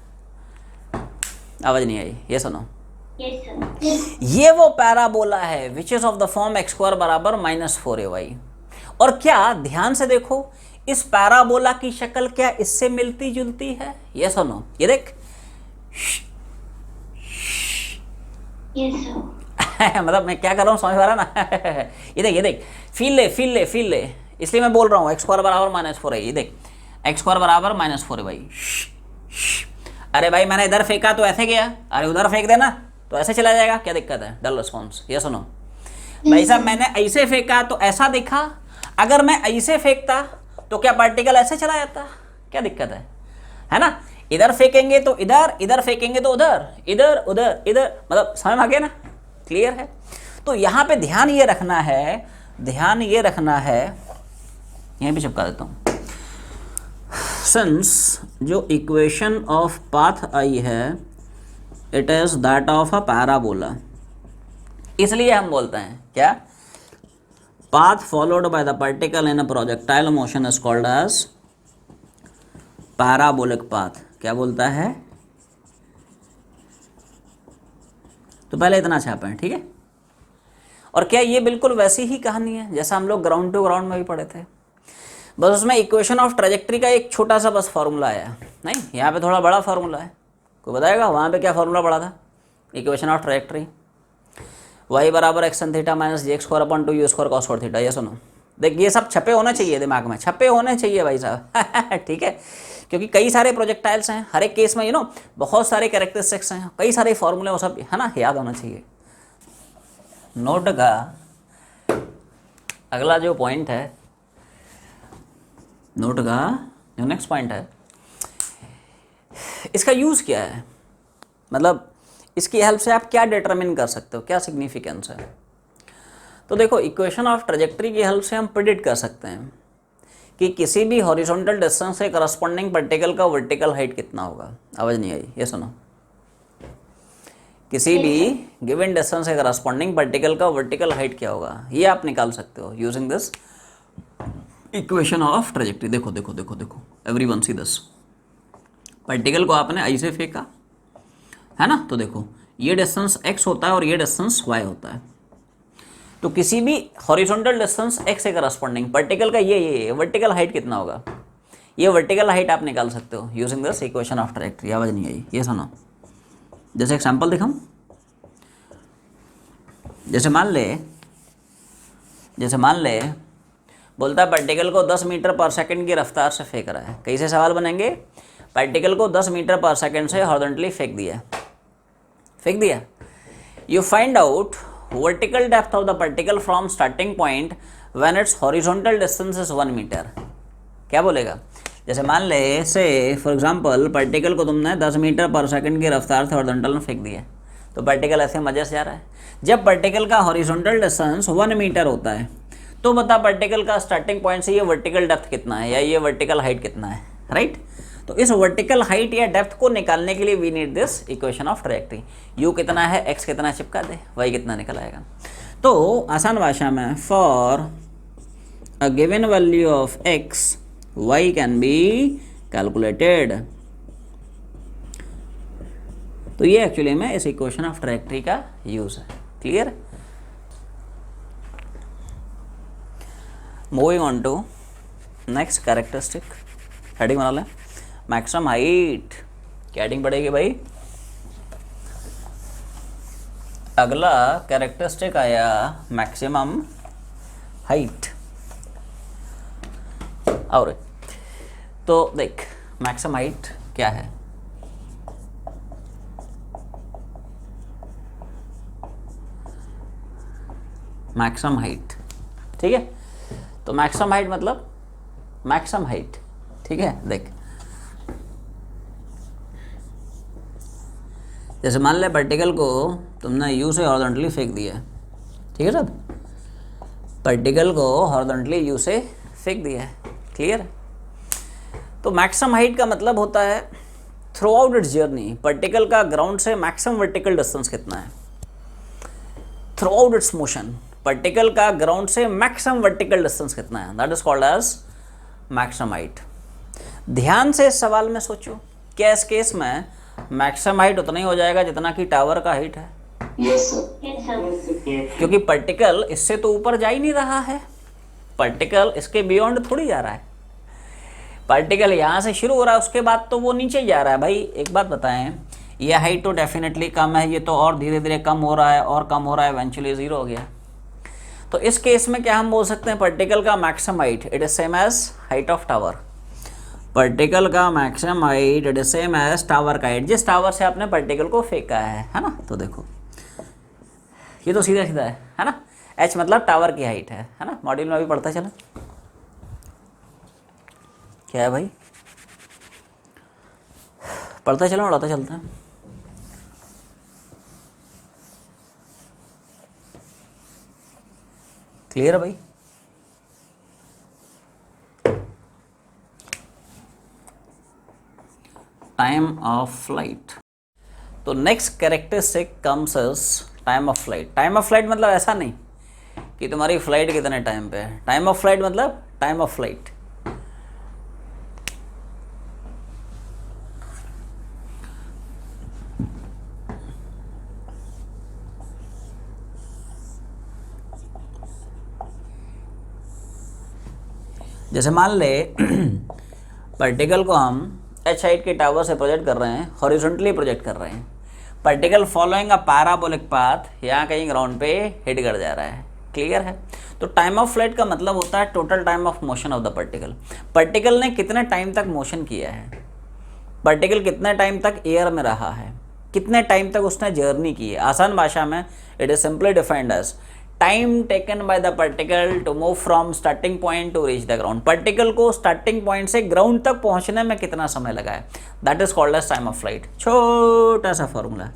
आवाज नहीं आई? ये सुनो, Yes, sir. Yes. ये वो पैराबोला है विच is of the form x square बराबर -4ay। और क्या ध्यान से देखो, इस पैराबोला की शक्ल क्या इससे मिलती जुलती है? ये सुनो, ये देख Yes, sir. मतलब मैं क्या कर रहा हूँ समझ पा रहा ना? ये देख फील ले, इसलिए मैं बोल रहा हूँ एक्स स्क्वायर बराबर -4 है। ये देख एक्स स्क्वायर बराबर -4 है भाई। अरे भाई मैंने इधर फेंका तो ऐसे गया, अरे उधर फेंक देना तो ऐसे चला जाएगा, क्या दिक्कत है? डल रिस्पॉन्स। ये सुनो भाई साहब, मैंने ऐसे फेंका तो ऐसा दिखा, अगर मैं ऐसे फेंकता तो क्या पार्टिकल ऐसे चला जाता? क्या दिक्कत है ना? इधर फेंकेंगे तो इधर, इधर फेंकेंगे तो उधर, इधर उधर इधर, मतलब समझ में आ गया ना? क्लियर है? तो यहाँ पे ध्यान ये रखना है, यहीं पे चिपका देता हूँ। सिंस जो इक्वेशन ऑफ पाथ आई है it is that of a parabola, इसलिए हम बोलते हैं क्या? Path followed by the particle in a projectile motion is called as parabolic path. क्या बोलता है? तो पहले इतना छापें, ठीक है? और क्या ये बिल्कुल वैसी ही कहानी है जैसा हम लोग ग्राउंड टू ग्राउंड में भी पढ़े थे, बस उसमें इक्वेशन ऑफ ट्रेजेक्ट्री का एक छोटा सा बस फॉर्मूला आया। नहीं, यहाँ पे थोड़ा बड़ा फॉर्मूला है। कोई बताएगा वहाँ पे क्या फॉर्मूला पड़ा था? इक्वेशन ऑफ ट्रेजेक्ट्री y बराबर x tan theta minus g x square upon 2 u square cos four theta. ये सुनो, देख ये सब छपे होने चाहिए दिमाग में, छपे होने चाहिए भाई साहब। ठीक है, क्योंकि कई सारे प्रोजेक्टाइल्स हैं, हर एक केस में बहुत सारे कैरेक्टरिस्टिक्स हैं, कई सारे फॉर्मूले, वो सब है ना, याद होना चाहिए। नोट का अगला जो पॉइंट है, नोट का जो नेक्स्ट पॉइंट है, इसका यूज़ क्या है? मतलब इसकी हेल्प से आप क्या डिटरमिन कर सकते हो, क्या सिग्निफिकेंस है? तो देखो, इक्वेशन ऑफ ट्रेजेक्ट्री की हेल्प से हम प्रेडिक्ट कर सकते हैं कि किसी भी हॉरिजॉन्टल डिस्टेंस से करस्पॉन्डिंग पार्टिकल का वर्टिकल हाइट कितना होगा। आवाज़ नहीं आई? ये सुनो, किसी भी गिवन डिस्टेंस से करस्पॉन्डिंग पार्टिकल का वर्टिकल हाइट क्या होगा, ये आप निकाल सकते हो using this equation of trajectory. देखो देखो देखो देखो, एवरीवन सी दिस, पार्टिकल को आपने ऐसे फेंका है ना, तो देखो ये डिस्टेंस x होता है और ये डिस्टेंस y होता है। तो किसी भी हॉरिजॉन्टल डिस्टेंस x से करस्पॉन्डिंग पार्टिकल का ये वर्टिकल हाइट कितना होगा, ये वर्टिकल हाइट आप निकाल सकते हो using this equation of trajectory. आवाज़ नहीं आई? ये सुनो, जैसे एग्जाम्पल दिखाऊं, जैसे मान ले बोलता है पार्टिकल को 10 मीटर पर सेकंड की रफ्तार से फेंक रहा है। कैसे सवाल बनेंगे? पार्टिकल को 10 मीटर पर सेकंड से हॉरिजॉन्टली फेंक दिया। You find out vertical depth of the particle from starting point when its horizontal distance is 1 metre. क्या बोलेगा? जैसे मान ले से फॉर एग्जांपल पार्टिकल को तुमने 10 मीटर पर सेकंड की रफ्तार से हॉरिजॉन्टल में फेंक दिया, तो पार्टिकल ऐसे मजे से जा रहा है। जब पार्टिकल का हॉरिजॉन्टल डिस्टेंस 1 मीटर होता है तो बता पार्टिकल का स्टार्टिंग पॉइंट से ये वर्टिकल डेप्थ कितना है या ये वर्टिकल हाइट कितना है, राइट? तो इस वर्टिकल हाइट या डेप्थ को निकालने के लिए we need this equation of trajectory. U कितना है, एक्स कितना चिपका दे, वाई कितना निकल आएगा। तो आसान भाषा में, for a given value of x y can be calculated. तो ये एक्चुअली में इस इक्वेशन ऑफ ट्रेजेक्ट्री का यूज है। Clear? Moving on to next characteristic, heading बना लें, मैक्सिमम हाइट। क्या हेडिंग पड़ेगी भाई? अगला कैरेक्टरिस्टिक आया मैक्सिमम हाइट। और तो देख मैक्सिमम हाइट क्या है? मैक्सिमम हाइट, ठीक है? तो मैक्सिमम हाइट मतलब मैक्सिमम हाइट, ठीक है? देख, जैसे मान ले पार्टिकल को तुमने यू से हॉरिजॉन्टली फेंक दिया, ठीक है साहब? पार्टिकल को हॉरिजॉन्टली यू से फेंक दिया है। क्लियर? तो मैक्सिमम हाइट का मतलब होता है throughout its journey particle का ग्राउंड से मैक्सिमम वर्टिकल डिस्टेंस कितना है। Throughout its motion particle का ग्राउंड से मैक्सिमम वर्टिकल डिस्टेंस कितना है, that is called as maximum height. ध्यान से इस सवाल में सोचो, क्या इस केस में मैक्सिमम हाइट उतना ही हो जाएगा जितना कि टावर का हाइट है? Yes, sir. Yes, sir. Yes. क्योंकि पार्टिकल इससे तो ऊपर जा ही नहीं रहा है, पार्टिकल इसके बियॉन्ड थोड़ी जा रहा है। पार्टिकल यहाँ से शुरू हो रहा है, उसके बाद तो वो नीचे जा रहा है। भाई एक बात बताएं, ये हाइट तो डेफिनेटली कम है, ये तो और धीरे धीरे कम हो रहा है और कम हो रहा है, इवेंचुअली जीरो हो गया। तो इस केस में क्या हम बोल सकते हैं, पार्टिकल का maximum height it is same as height of tower. Particle का maximum height it is same as tower का हाइट, जिस टावर से आपने पार्टिकल को फेंका है ना। तो देखो ये तो सीधा सीधा है ना। एच मतलब टावर की हाइट है ना। मॉड्यूल में अभी पढ़ता चला क्या है भाई, पढ़ता चला उड़ाता चलता है। क्लियर है भाई। टाइम ऑफ फ्लाइट, तो next characteristic comes as time of flight. Time of flight मतलब ऐसा नहीं कि तुम्हारी फ्लाइट कितने टाइम पे है, टाइम ऑफ फ्लाइट मतलब टाइम ऑफ फ्लाइट। जैसे मान ले पार्टिकल को हम एच हाइट के टावर से प्रोजेक्ट कर रहे हैं, हॉरिजॉन्टली प्रोजेक्ट कर रहे हैं। Particle following a parabolic path यहाँ कहीं ग्राउंड पे हिट कर जा रहा है। क्लियर है। तो टाइम ऑफ फ्लाइट का मतलब होता है total time of motion of the particle. Particle ने कितने टाइम तक मोशन किया है, पार्टिकल कितने टाइम तक एयर में रहा है, कितने टाइम तक उसने जर्नी की है। आसान भाषा में it is simply defined as time taken by the particle to move from starting point to reach the ground. Particle को स्टार्टिंग पॉइंट से ग्राउंड तक पहुंचने में कितना समय लगा है, that is called as time of flight. छोटा सा फॉर्मूला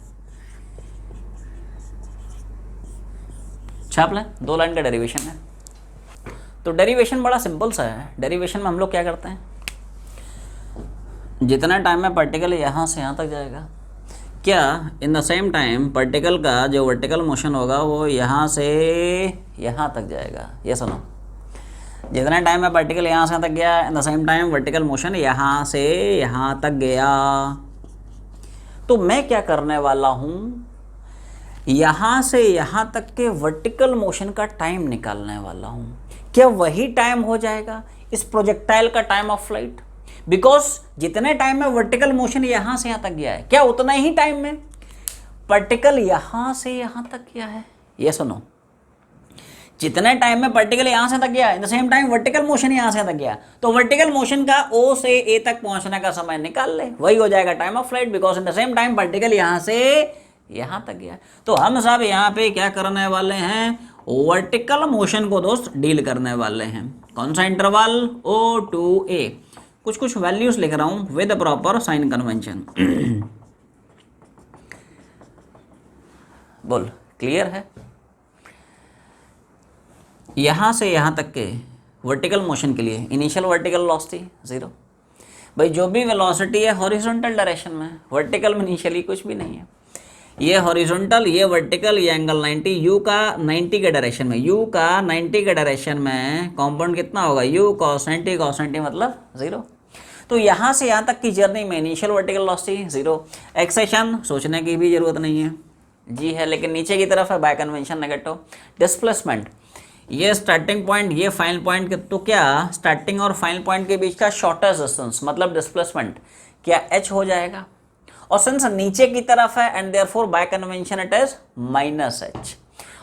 छाप लें, 2 लाइन का डेरिवेशन है। तो डेरिवेशन बड़ा सिंपल सा है। डेरिवेशन में हम लोग क्या करते हैं, जितना टाइम में पार्टिकल यहाँ से यहाँ तक जाएगा, क्या इन द सेम टाइम पार्टिकल का जो वर्टिकल मोशन होगा वो यहाँ से यहाँ तक जाएगा। ये सुनो, जितना टाइम में पार्टिकल यहाँ से यहाँ तक गया, in the same time vertical motion यहाँ से यहाँ तक गया। तो मैं क्या करने वाला हूँ, यहाँ से यहाँ तक के वर्टिकल मोशन का टाइम निकालने वाला हूँ। क्या वही टाइम हो जाएगा इस प्रोजेक्टाइल का टाइम ऑफ फ्लाइट? बिकॉज जितने टाइम में वर्टिकल मोशन यहाँ से यहाँ तक गया है, क्या उतना ही टाइम में पार्टिकल यहाँ से यहाँ तक गया है? ये सुनो, जितने टाइम में पार्टिकल यहाँ से तक गया, in the same time vertical motion यहाँ से तक गया, तो वर्टिकल मोशन का O से A तक पहुंचने का समय निकाल ले, वही हो जाएगा time of flight. Because in the same time particle यहाँ से यहाँ तक गया। तो हम सब यहाँ पे क्या करने वाले हैं, वर्टिकल मोशन को दोस्त डील करने वाले हैं। कौन सा इंटरवल, O to A। कुछ कुछ वैल्यूज लिख रहा हूं विद प्रॉपर साइन कन्वेंशन। बोल, क्लियर है। यहां से यहां तक के वर्टिकल मोशन के लिए इनिशियल वर्टिकल वेलोसिटी 0। भाई जो भी वेलोसिटी है हॉरिजॉन्टल डायरेक्शन में, वर्टिकल में इनिशियली कुछ भी नहीं है। ये हॉरिजॉन्टल, ये वर्टिकल, ये एंगल 90, यू का 90 के डायरेक्शन में, यू का 90 के डायरेक्शन में कंपाउंड कितना होगा, यू cos 90 मतलब 0। तो यहाँ से यहाँ तक की जर्नी में इनिशियल वर्टिकल वेलोसिटी 0। एक्सेशन सोचने की भी जरूरत नहीं है, जी है, लेकिन नीचे की तरफ है बाय कन्वेंशन नेगेटिव। डिस्प्लेसमेंट, ये स्टार्टिंग पॉइंट, ये फाइनल पॉइंट, तो क्या स्टार्टिंग और फाइनल पॉइंट के बीच का शॉर्टेस्ट डिस्टेंस मतलब डिस्प्लेसमेंट क्या h हो जाएगा। और सिंस नीचे की तरफ है and therefore bye convention it is -h।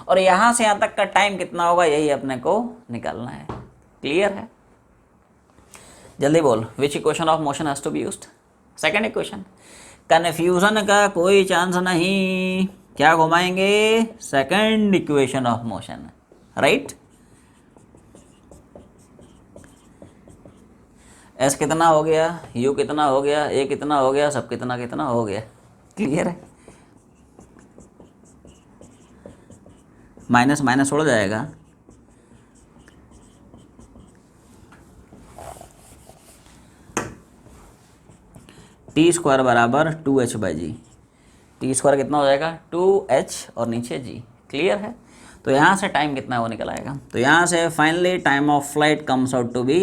और यहाँ से यहाँ तक का टाइम कितना होगा, यही अपने को निकालना है। क्लियर है। जल्दी बोल, which equation of motion has to be used. Second equation. Confusion का कोई चांस नहीं, क्या घुमाएंगे, second equation of motion, right. S कितना हो गया, यू कितना हो गया, ए कितना हो गया, सब कितना कितना हो गया। क्लियर है। माइनस माइनस उड़ जाएगा, टी स्क्वायर बराबर 2h/g। टी स्क्वायर कितना हो जाएगा, 2h और नीचे g। क्लियर है। तो यहाँ से टाइम कितना है वो निकल आएगा। तो यहाँ से finally time of flight comes out to be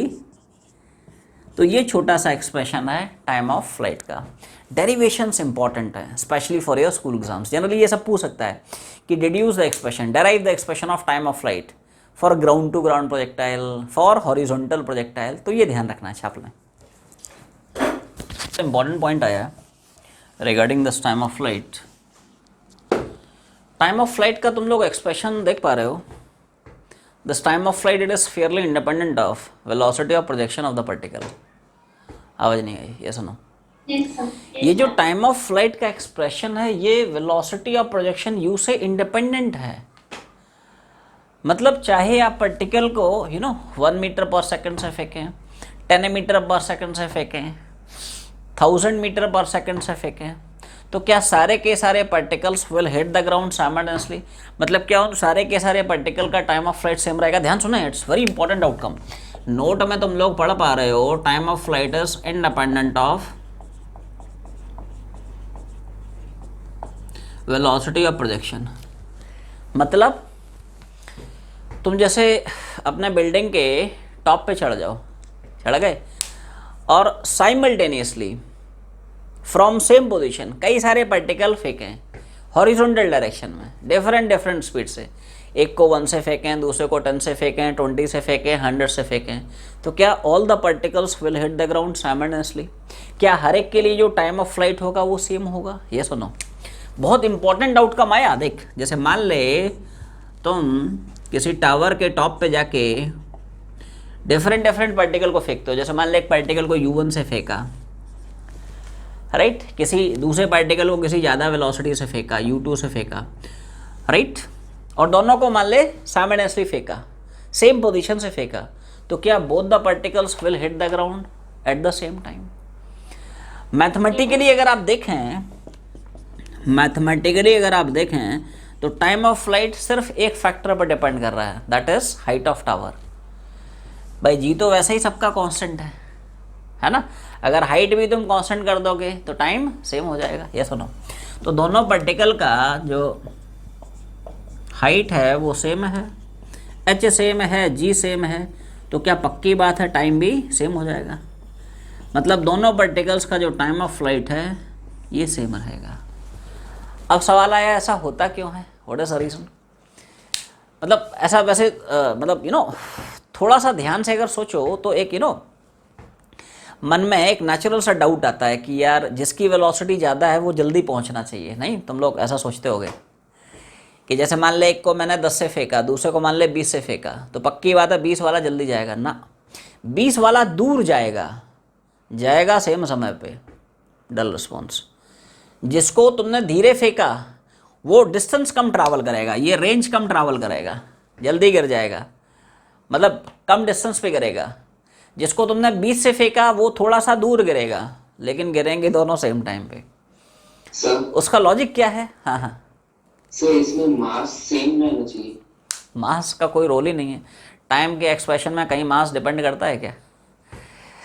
तो ये छोटा सा एक्सप्रेशन है टाइम ऑफ फ्लाइट का। डेरिवेशंस इंपॉर्टेंट है specially for your school exams. Generally ये सब पूछ सकता है कि deduce the expression, derive the expression of time of flight for ground to ground projectile, for horizontal projectile. तो ये ध्यान रखना है, छाप लें। इंपॉर्टेंट पॉइंट आया regarding this time of flight. Time of flight का तुम लोग एक्सप्रेशन देख पा रहे हो। This time of flight it is fairly independent of velocity of projection of the particle. आवाज नहीं आई, ये सुनो। Yes, sir. ये जो टाइम ऑफ फ्लाइट का एक्सप्रेशन है ये वेलोसिटी ऑफ प्रोजेक्शन u से इंडिपेंडेंट है। मतलब चाहे आप पार्टिकल को 1 मीटर पर सेकंड से फेंकें, 10 मीटर पर सेकंड से फेंकें, 1000 मीटर पर सेकंड से फेंकें, तो क्या सारे के सारे particles will hit the ground simultaneously? मतलब क्या उन सारे के सारे पार्टिकल का टाइम ऑफ फ्लाइट सेम रहेगा? ध्यान सुना, it's very important outcome. Note में तुम लोग पढ़ पा रहे हो time of flight is independent of velocity of projection. मतलब तुम जैसे अपने बिल्डिंग के टॉप पे चढ़ जाओ, चढ़ गए, और साइमल्टेनियसली फ्रॉम सेम पोजीशन कई सारे पार्टिकल फेंकें हॉरिजॉन्टल डायरेक्शन में डिफरेंट स्पीड से। एक को 1 से फेंकें, दूसरे को 10 से फेंकें, 20 से फेंकें, 100 से फेंकें, तो क्या all the particles will hit the ground simultaneously? क्या हर एक के लिए जो टाइम ऑफ फ्लाइट होगा वो सेम होगा? ये सुनो, बहुत इंपॉर्टेंट आउटकम आया। देख, जैसे मान ले तुम किसी टावर के टॉप पे जाके डिफरेंट पार्टिकल को फेंकते हो। जैसे मान ले एक पार्टिकल को u1 से फेंका, राइट, किसी दूसरे पार्टिकल को किसी ज़्यादा वेलोसिटी से फेंका, u2 से फेंका, राइट, और दोनों को मान ले साइमल्टेनियसली फेंका, सेम पोजीशन से फेंका, तो क्या both the particles will hit the ground at the same time? Mathematically अगर आप देखें तो टाइम ऑफ फ्लाइट सिर्फ एक फैक्टर पर डिपेंड कर रहा है, that is height of tower. भाई जी तो वैसे ही सबका कांस्टेंट है ना? अगर हाइट भी तुम कांस्टेंट कर दोगे तो टाइम सेम हो जाएगा। ये सुनो, तो दोनों पार्टिकल का जो हाइट है वो सेम है, h सेम है, g सेम है, तो क्या पक्की बात है टाइम भी सेम हो जाएगा? मतलब दोनों पार्टिकल्स का जो टाइम ऑफ फ्लाइट है ये सेम रहेगा। अब सवाल आया ऐसा होता क्यों है? What is the reason? मतलब ऐसा वैसे मतलब थोड़ा सा ध्यान से अगर सोचो तो एक मन में एक नेचुरल सा डाउट आता है कि यार जिसकी वेलोसिटी ज़्यादा है वो जल्दी पहुंचना चाहिए। नहीं, तुम लोग ऐसा सोचते होगे कि जैसे मान ले एक को मैंने 10 से फेंका, दूसरे को मान ले 20 से फेंका, तो पक्की बात है 20 वाला जल्दी जाएगा ना, 20 वाला दूर जाएगा सेम समय पे। डल रिस्पॉन्स। जिसको तुमने धीरे फेंका वो डिस्टेंस कम ट्रैवल करेगा, ये रेंज कम ट्रैवल करेगा, जल्दी गिर जाएगा, मतलब कम डिस्टेंस पे गिरेगा। जिसको तुमने 20 से फेंका वो थोड़ा सा दूर गिरेगा, लेकिन गिरेंगे दोनों सेम टाइम पे। सर उसका लॉजिक क्या है? हाँ सर, इसमें मास सेम रहना चाहिए। मास का कोई रोल ही नहीं है टाइम के एक्सप्रेशन में। कहीं मास डिपेंड करता है क्या?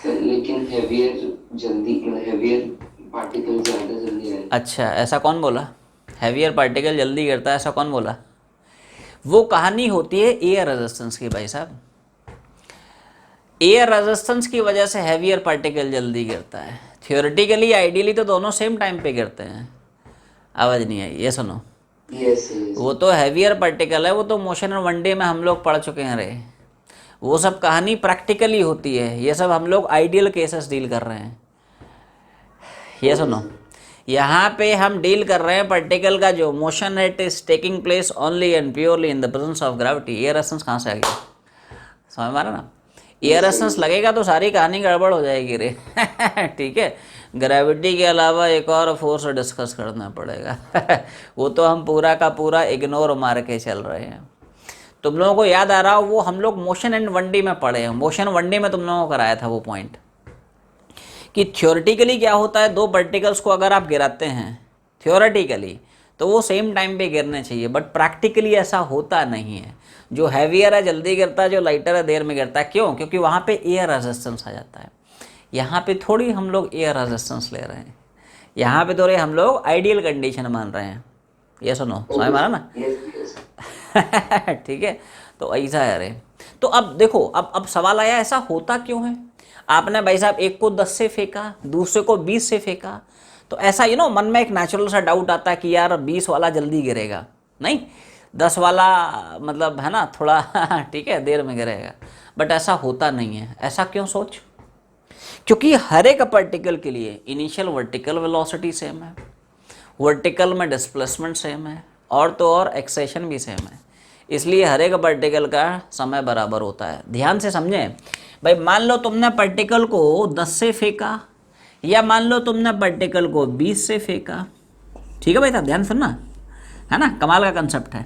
सर लेकिन हेवियर पार्टिकल ज़्यादा जल्दी आएगा। अच्छा, ऐसा कौन बोला? हैवियर पार्टिकल जल्दी गिरता है, ऐसा कौन बोला? वो कहानी होती है एयर रेजिस्टेंस की भाई साहब। एयर रेजिस्टेंस की वजह से हैवियर पार्टिकल जल्दी गिरता है। थियोरेटिकली आइडियली तो दोनों सेम टाइम पे गिरते हैं। आवाज़ नहीं आई, ये सुनो। यस वो तो हैवियर पार्टिकल है, वो तो मोशन एंड वन डे में हम लोग पढ़ चुके हैं रे। वो सब कहानी प्रैक्टिकली होती है, ये सब हम लोग आइडियल केसेस डील कर रहे हैं। ये सुनो, यहाँ पे हम डील कर रहे हैं पार्टिकल का जो मोशन है, it is taking place only and purely in the presence of gravity. Air resistance कहाँ से आ गया? समझ में आ रहा ना? एयर रेजिस्टेंस लगेगा तो सारी कहानी गड़बड़ हो जाएगी रे। ठीक है, ग्रेविटी के अलावा एक और फोर्स डिस्कस करना पड़ेगा। वो तो हम पूरा का पूरा इग्नोर मार के चल रहे हैं। तुम लोगों को याद आ रहा हो वो हम लोग मोशन एंड वन डी में पढ़े हैं। मोशन वन डी में तुम लोगों को कराया था वो पॉइंट कि थ्योरेटिकली क्या होता है, दो पार्टिकल्स को अगर आप गिराते हैं थ्योरेटिकली तो वो सेम टाइम पे गिरने चाहिए, बट प्रैक्टिकली ऐसा होता नहीं है। जो हैवियर है जल्दी गिरता है, जो लाइटर है देर में गिरता है। क्यों? क्योंकि वहाँ पे एयर रेजिस्टेंस आ जाता है। यहाँ पे थोड़ी हम लोग एयर रेजिस्टेंस ले रहे हैं, यहाँ पे थोड़े हम लोग आइडियल कंडीशन मान रहे हैं। ये सुनो, समझ मारा ना? ठीक है, तो ऐसा है रे। तो अब देखो, अब सवाल आया ऐसा होता क्यों है? आपने भाई साहब एक को 10 से फेंका, दूसरे को 20 से फेंका, तो ऐसा मन में एक नेचुरल सा डाउट आता है कि यार 20 वाला जल्दी गिरेगा, नहीं 10 वाला मतलब है ना थोड़ा ठीक है देर में गिरेगा, बट ऐसा होता नहीं है। ऐसा क्यों सोच? क्योंकि हर एक पार्टिकल के लिए इनिशियल वर्टिकल वेलोसिटी सेम है, वर्टिकल में डिस्प्लेसमेंट सेम है, और तो और एक्सेशन भी सेम है, इसलिए हर एक पार्टिकल का समय बराबर होता है। ध्यान से समझें भाई, मान लो तुमने पार्टिकल को 10 से फेंका या मान लो तुमने पार्टिकल को 20 से फेंका, ठीक है भाई साहब, ध्यान सुनना, है ना, कमाल का कंसेप्ट है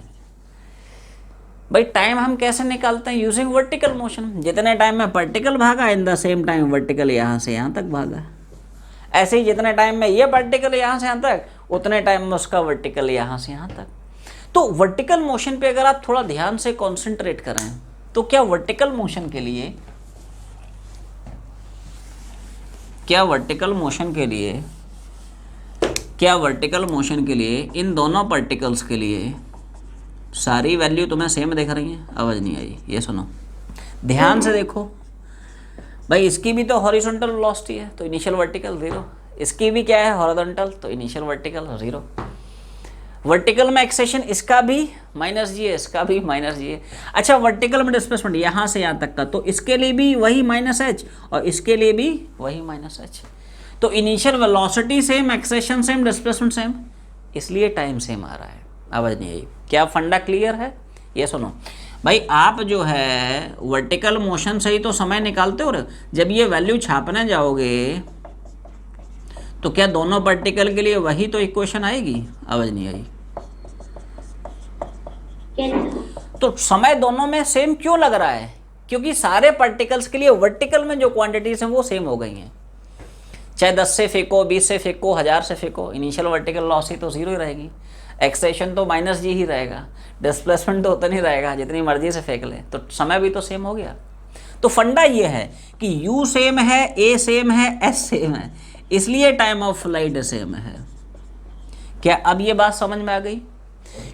भाई। टाइम हम कैसे निकालते हैं? Using vertical motion. जितने टाइम में पार्टिकल भागा, इन द सेम टाइम वर्टिकल यहाँ से यहाँ तक भागा। ऐसे ही जितने टाइम में ये पार्टिकल यहाँ से यहाँ तक, उतने टाइम में उसका वर्टिकल यहाँ से यहाँ तक। तो वर्टिकल मोशन पे अगर आप थोड़ा ध्यान से कॉन्सेंट्रेट करें तो क्या वर्टिकल मोशन के लिए इन दोनों पार्टिकल्स के लिए सारी वैल्यू तुम्हें सेम दिख रही है? आवाज़ नहीं आई, ये सुनो ध्यान से देखो भाई। इसकी भी तो हॉरिजॉन्टल वेलोसिटी है तो इनिशियल वर्टिकल 0, इसकी भी क्या है हॉरिजॉन्टल, तो इनिशियल वर्टिकल 0। वर्टिकल में एक्सेशन इसका भी -g है, इसका भी -g है। अच्छा, वर्टिकल में डिस्प्लेसमेंट यहाँ से यहाँ तक का, तो इसके लिए भी वही -h और इसके लिए भी वही -h। तो initial velocity same, acceleration same, displacement same, इसलिए टाइम सेम आ रहा है। आवाज़ नहीं आई? क्या फंडा क्लियर है? ये सुनो भाई, आप जो है वर्टिकल मोशन से ही तो समय निकालते हो। जब ये वैल्यू छापने जाओगे तो क्या दोनों पार्टिकल के लिए वही तो इक्वेशन आएगी? आवाज़ नहीं आई? तो समय दोनों में सेम क्यों लग रहा है? क्योंकि सारे पार्टिकल्स के लिए वर्टिकल में जो क्वांटिटीज हैं वो सेम हो गई हैं। चाहे 10 से फेंको, 20 से फेंको, 1000 से फेंको, इनिशियल वर्टिकल वेलोसिटी तो 0 ही रहेगी, एक्सेशन तो -g ही रहेगा, डिस्प्लेसमेंट तो उतना ही रहेगा जितनी मर्जी से फेंक ले, तो समय भी तो सेम हो गया। तो फंडा ये है कि u सेम है, a सेम है, s सेम है, इसलिए टाइम ऑफ फ्लाइट सेम है। क्या अब ये बात समझ में आ गई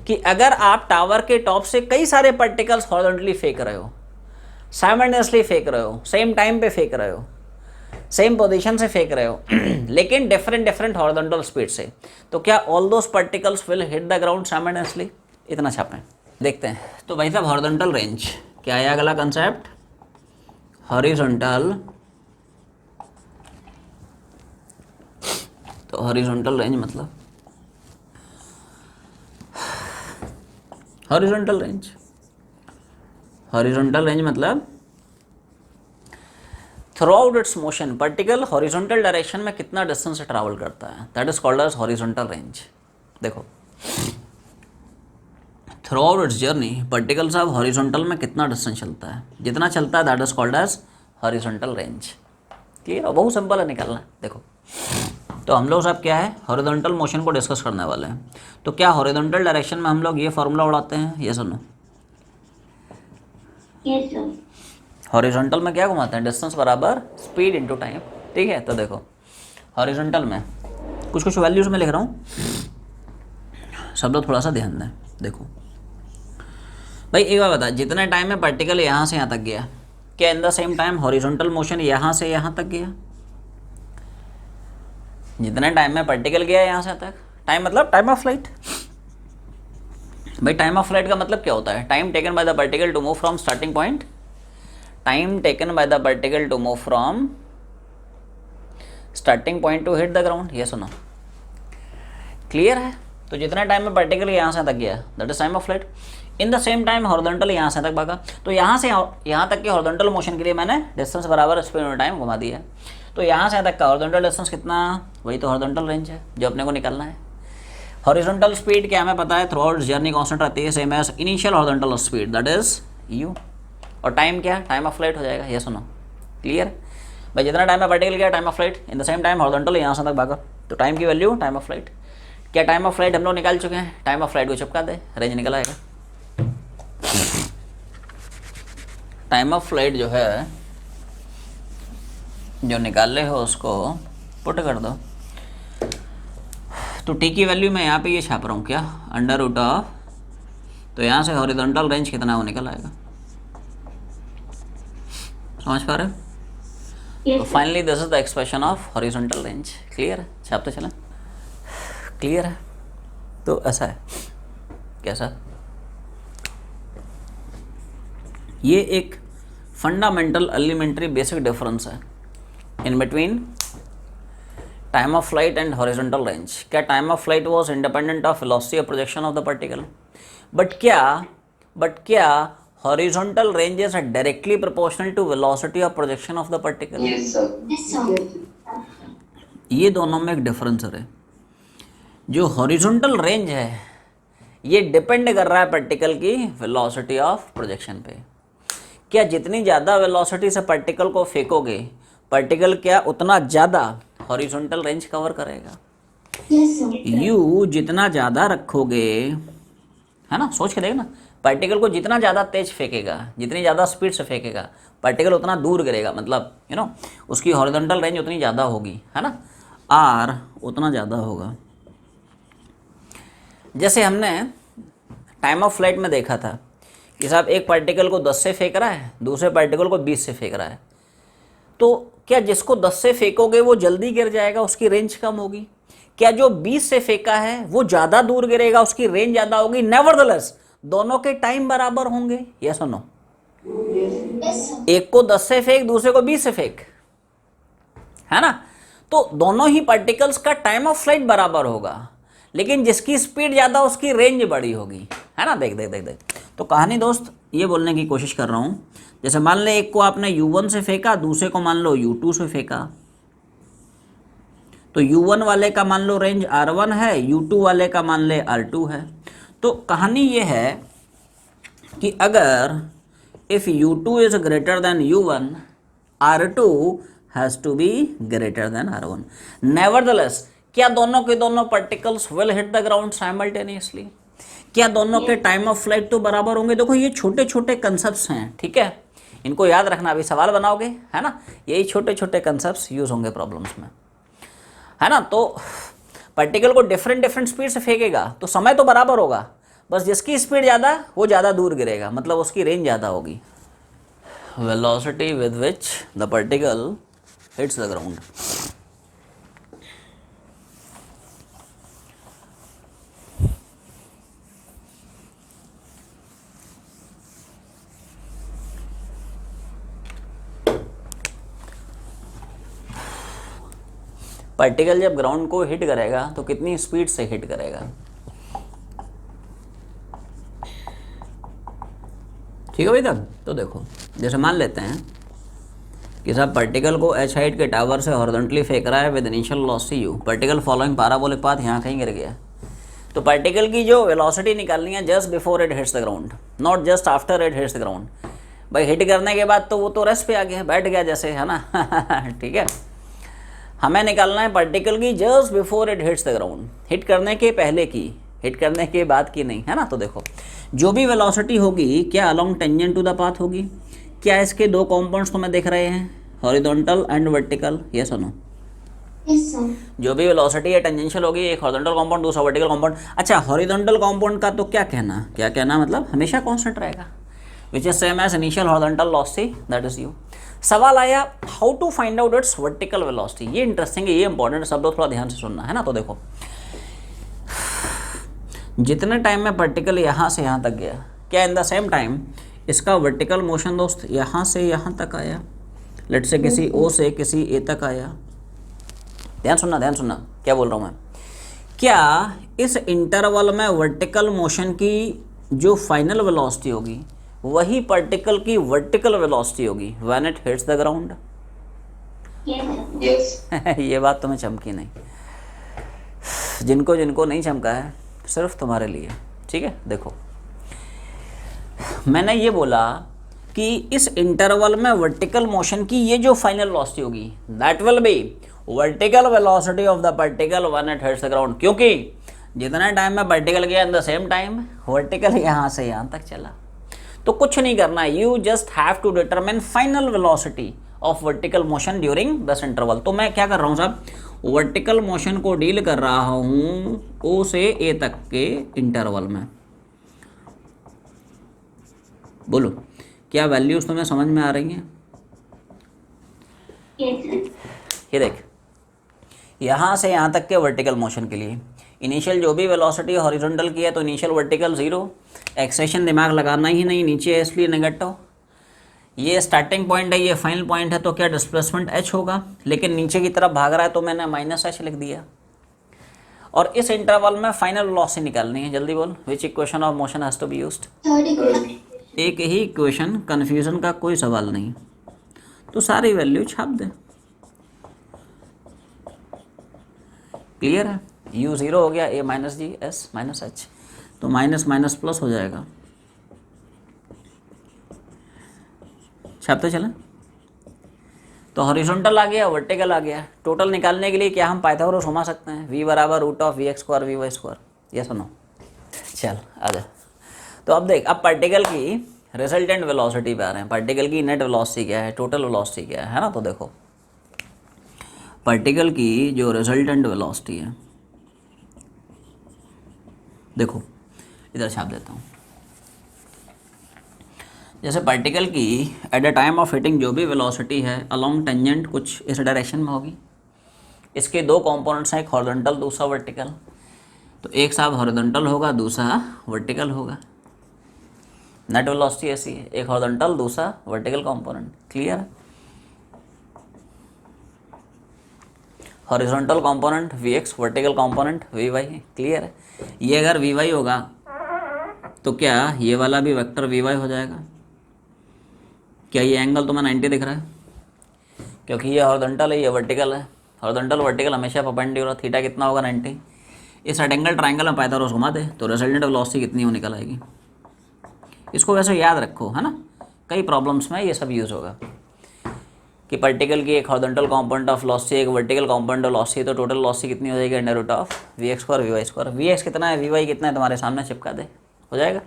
कि अगर आप टावर के टॉप से कई सारे पार्टिकल्स हॉरिजॉन्टली फेंक रहे हो, साइमल्टेनियसली फेंक रहे हो, सेम टाइम पे फेंक रहे हो, सेम पोजीशन से फेंक रहे हो लेकिन डिफरेंट हॉरिजॉन्टल स्पीड से, तो क्या all those particles will hit the ground simultaneously? इतना छापें, देखते हैं। तो भाई साहब हॉरिजॉन्टल रेंज क्या है अगला कंसेप्ट? हॉरिजॉन्टल, तो हॉरिजॉन्टल रेंज मतलब हॉरिजॉन्टल रेंज मतलब throughout its motion particle horizontal direction में कितना डिस्टेंस से ट्रैवल करता है, that is called as horizontal range. देखो, throughout its journey particle साहब हॉरिजॉन्टल में कितना डिस्टेंस चलता है, जितना चलता है that is called as horizontal range. Clear है? बहुत सिंपल है निकालना। देखो, तो हम लोग साहब क्या है हॉरिजॉन्टल मोशन को डिस्कस करने वाले हैं। तो क्या हॉरिजॉन्टल डायरेक्शन में हम लोग ये फॉर्मूला उड़ाते हैं? ये सुनो, Yes, sir. हॉरिजॉन्टल में क्या घुमाते हैं? डिस्टेंस बराबर स्पीड इनटू टाइम। ठीक है, तो देखो हॉरिजॉन्टल में कुछ वैल्यूज में लिख रहा हूँ, सब लोग थोड़ा सा ध्यान दें। देखो भाई, एक बार बता, जितने टाइम में पार्टिकल यहाँ से यहाँ तक गया, क्या इन the same time horizontal motion यहाँ से यहाँ तक गया? जितने टाइम में पार्टिकल गया यहाँ से तक, टाइम मतलब टाइम ऑफ फ्लाइट। भाई टाइम ऑफ फ्लाइट का मतलब क्या होता है? Time taken by the particle to move from starting point, time taken by the particle to move from starting point to hit the ground. ये सुनो, clear है? तो जितना टाइम में पार्टिकल यहाँ से तक गया that is time of flight. In the same time horizontal यहाँ से तक भागा, तो यहाँ से यहाँ तक के हॉरिजॉन्टल मोशन के लिए मैंने डिस्टेंस बराबर स्पीड और टाइम घुमा दिया। तो यहाँ से तक का हॉरिजॉन्टल डिस्टेंस कितना? वही तो हॉरिजॉन्टल रेंज है जो अपने को निकालना है। हॉरिजॉन्टल स्पीड क्या हमें पता है? थ्रू आउट जर्नी कांस्टेंट रहती है, same as initial horizontal speed that is u। और टाइम क्या? टाइम ऑफ फ्लाइट हो जाएगा। ये सुनो, क्लियर? भाई जितना टाइम में पार्टिकल गया time of flight, in the same time horizontal यहाँ से तक भागा, तो टाइम की वैल्यू टाइम ऑफ फ्लाइट। क्या टाइम ऑफ फ्लाइट हम लोग निकाल चुके हैं? टाइम ऑफ फ्लाइट को चिपका दे, रेंज निकल आएगा। टाइम ऑफ फ्लाइट जो है जो निकाले हो उसको पुट कर दो। तो टी की वैल्यू मैं यहाँ पे ये छाप रहा हूँ क्या? अंडर रूट ऑफ, तो यहाँ से हॉरिजॉन्टल रेंज कितना वो निकल आएगा, समझ पा रहे? तो finally this is the expression of horizontal range. Clear है? छापते चलें? क्लियर है? तो ऐसा है, कैसा? ये एक फंडामेंटल एलिमेंट्री बेसिक डिफरेंस है in between time of flight and horizontal range. क्या time of flight was independent of velocity of projection of the particle? But क्या horizontal range is directly proportional to velocity of projection of the particle? Yes, sir. Yes, sir. ये दोनों में एक difference है। जो horizontal range है ये depend कर रहा है पार्टिकल की वेलोसिटी ऑफ प्रोजेक्शन पे। क्या जितनी ज़्यादा वेलोसिटी से पार्टिकल को फेंकोगे, पार्टिकल क्या उतना ज़्यादा हॉरिजॉन्टल रेंज कवर करेगा? Yes, sir. यू जितना ज़्यादा रखोगे, है ना, सोच के देखना, पार्टिकल को जितना ज़्यादा तेज फेंकेगा, जितनी ज़्यादा स्पीड से फेंकेगा, पार्टिकल उतना दूर गिरेगा। मतलब उसकी हॉरिजॉन्टल रेंज उतनी ज़्यादा होगी, है ना, आर उतना ज़्यादा होगा। जैसे हमने टाइम ऑफ फ्लाइट में देखा था कि साहब एक पार्टिकल को 10 से फेंक रहा है, दूसरे पार्टिकल को 20 से फेंक रहा है, तो क्या जिसको 10 से फेंकोगे वो जल्दी गिर जाएगा, उसकी रेंज कम होगी? क्या जो 20 से फेंका है वो ज़्यादा दूर गिरेगा, उसकी रेंज ज़्यादा होगी? नेवरदलेस दोनों के टाइम बराबर होंगे। यस और नो? Yes, sir. एक को 10 से फेंक, दूसरे को 20 से फेंक, है ना, तो दोनों ही पार्टिकल्स का टाइम ऑफ फ्लाइट बराबर होगा, लेकिन जिसकी स्पीड ज़्यादा उसकी रेंज बड़ी होगी, है ना। देख देख देख देख तो कहानी दोस्त ये बोलने की कोशिश कर रहा हूँ, जैसे मान ले एक को आपने U1 से फेंका, दूसरे को मान लो U2 से फेंका, तो U1 वाले का मान लो रेंज R1 है, U2 वाले का मान ले R2 है। तो कहानी ये है कि अगर if U2 is greater than U1, R2 has to be greater than R1। Nevertheless क्या दोनों के दोनों particles will hit the ground simultaneously? क्या दोनों के टाइम ऑफ फ्लाइट तो बराबर होंगे? देखो ये छोटे छोटे कंसेप्ट्स हैं, ठीक है, इनको याद रखना। अभी सवाल बनाओगे, है ना, यही छोटे छोटे कंसेप्ट्स यूज़ होंगे प्रॉब्लम्स में, है ना। तो पार्टिकल को डिफरेंट डिफरेंट स्पीड से फेंकेगा तो समय तो बराबर होगा, बस जिसकी स्पीड ज़्यादा वो ज़्यादा दूर गिरेगा, मतलब उसकी रेंज ज़्यादा होगी। Velocity with which the particle hits the ground. Particle जब ग्राउंड को हिट करेगा तो कितनी स्पीड से हिट करेगा? ठीक है भाई तक? तो देखो जैसे मान लेते हैं कि साहब पार्टिकल को h हाइट के टावर से हॉरिजॉन्टली फेंक रहा है with initial velocity u। Particle following parabolic path यहाँ कहीं गिर गया, तो पार्टिकल की जो वेलोसिटी निकालनी है just before it hits the ground, not just after it hits the ground. भाई हिट करने के बाद तो वो तो रेस्ट पे आ गया, बैठ गया जैसे, है ना। ठीक है, हमें निकालना है पार्टिकल की just before it hits the ground, hit करने के पहले की, हिट करने के बाद की नहीं, है ना। तो देखो जो भी वेलोसिटी होगी क्या along tangent to the path होगी? क्या इसके दो कंपाउंड्स तुम्हें दिख रहे हैं, हॉरिजॉन्टल एंड वर्टिकल? यस और नो? Yes, sir. जो भी वेलोसिटी है टेंजेंशियल होगी, एक हॉरिजॉन्टल कंपाउंड दूसरा वर्टिकल कंपाउंड। अच्छा हॉरिजॉन्टल कंपाउंड का तो क्या कहना मतलब हमेशा कांस्टेंट रहेगा, which is same as initial horizontal velocity, that is u। सवाल आया how to find out its vertical velocity. ये इंटरेस्टिंग है, ये इंपॉर्टेंट है, सब लोग थोड़ा ध्यान से सुनना, है ना। तो देखो जितने टाइम में पार्टिकल यहाँ से यहाँ तक गया, क्या इन द सेम टाइम इसका वर्टिकल मोशन दोस्त यहाँ से यहाँ तक आया, लेट से किसी O से किसी A तक आया। ध्यान सुनना क्या बोल रहा हूँ मैं। क्या इस इंटरवल में वर्टिकल मोशन की जो फाइनल वेलोसिटी होगी वही पार्टिकल की वर्टिकल वेलोसिटी होगी when it hits the ground? Yes, sir. Yes. ये बात तुम्हें चमकी नहीं, जिनको जिनको नहीं चमका है सिर्फ तुम्हारे लिए, ठीक है। देखो मैंने ये बोला कि इस इंटरवल में वर्टिकल मोशन की ये जो फाइनल वेलोसिटी होगी that will be vertical velocity of the particle when it hits the ground, क्योंकि जितना टाइम में पार्टिकल गया in the same time vertical यहाँ से यहाँ तक चला। तो कुछ नहीं करना, you just have to determine final velocity of vertical motion during this interval. तो मैं क्या कर रहा हूँ साहब, वर्टिकल मोशन को डील कर रहा हूँ O से A तक के इंटरवल में। बोलो क्या वैल्यूज तुम्हें समझ में आ रही हैं? Yes, sir. ये देख, यहाँ से यहाँ तक के वर्टिकल मोशन के लिए इनिशियल जो भी वेलोसिटी हॉरिजॉन्टल की है तो इनिशियल वर्टिकल 0, एक्सेशन दिमाग लगाना ही नहीं, नीचे है इसलिए नेगेटिव। ये स्टार्टिंग पॉइंट है, ये फाइनल पॉइंट है, तो क्या डिस्प्लेसमेंट h होगा, लेकिन नीचे की तरफ भाग रहा है तो मैंने -h लिख दिया। और इस इंटरवल में फाइनल वेलोसिटी निकालनी है, जल्दी बोल, which equation of motion has to be used. Third equation. एक ही इक्वेशन, कन्फ्यूज़न का कोई सवाल नहीं, तो सारी वैल्यू छाप दे। क्लियर है, u 0 हो गया, a minus G S minus H, तो माइनस माइनस प्लस हो जाएगा। छापते चलें, तो हॉरिजॉन्टल आ गया, वर्टिकल आ गया। टोटल निकालने के लिए क्या हम पाइथागोरस घुमा सकते हैं, v बराबर root of v x square v y square, ये सुनो। चल आ जा, तो अब देख, अब पार्टिकल की रिजल्टेंट वेलोसिटी पे आ रहे हैं। पार्टिकल की नेट वेलोसिटी क्या है, टोटल वेलोसिटी क्या है ना। तो देखो, पार्टिकल की जो रिजल्टेंट वेलोसिटी है, देखो इधर छाप देता हूँ। जैसे पार्टिकल की at the time of hitting जो भी वेलोसिटी है अलोंग टेंजेंट कुछ इस डायरेक्शन में होगी। इसके दो कंपोनेंट्स हैं, एक हॉरिजॉन्टल दूसरा वर्टिकल, तो एक साथ हॉरिजॉन्टल होगा दूसरा वर्टिकल होगा। नेट वेलोसिटी ऐसी है, एक हॉरिजॉन्टल दूसरा वर्टिकल कंपोनेंट। क्लियर है, horizontal component Vx, vertical component Vy। Clear है, ये अगर Vy होगा तो क्या ये वाला भी वेक्टर Vy हो जाएगा। क्या ये एंगल तुम्हें 90 दिख रहा है, क्योंकि ये हॉरिजॉन्टल है, ये वर्टिकल है। हॉरिजॉन्टल वर्टिकल हमेशा परपेंडिकुलर, थीटा कितना होगा 90। इस रेक्टेंगल ट्रायंगल में पाइथागोरस घुमा दे तो रिजल्टेंट वेलोसिटी कितनी हो निकल आएगी। इसको वैसे याद रखो, है ना, कई प्रॉब्लम्स में ये सब यूज़ होगा कि पार्टिकल की एक हॉरिजॉन्टल कंपोनेंट ऑफ वेलोसिटी, एक वर्टिकल कंपोनेंट ऑफ वेलोसिटी, तो टोटल वेलोसिटी कितनी हो जाएगी, under root of v x square v y square. V x कितना है, वी वाई कितना है, तुम्हारे सामने चिपका दे, हो जाएगा।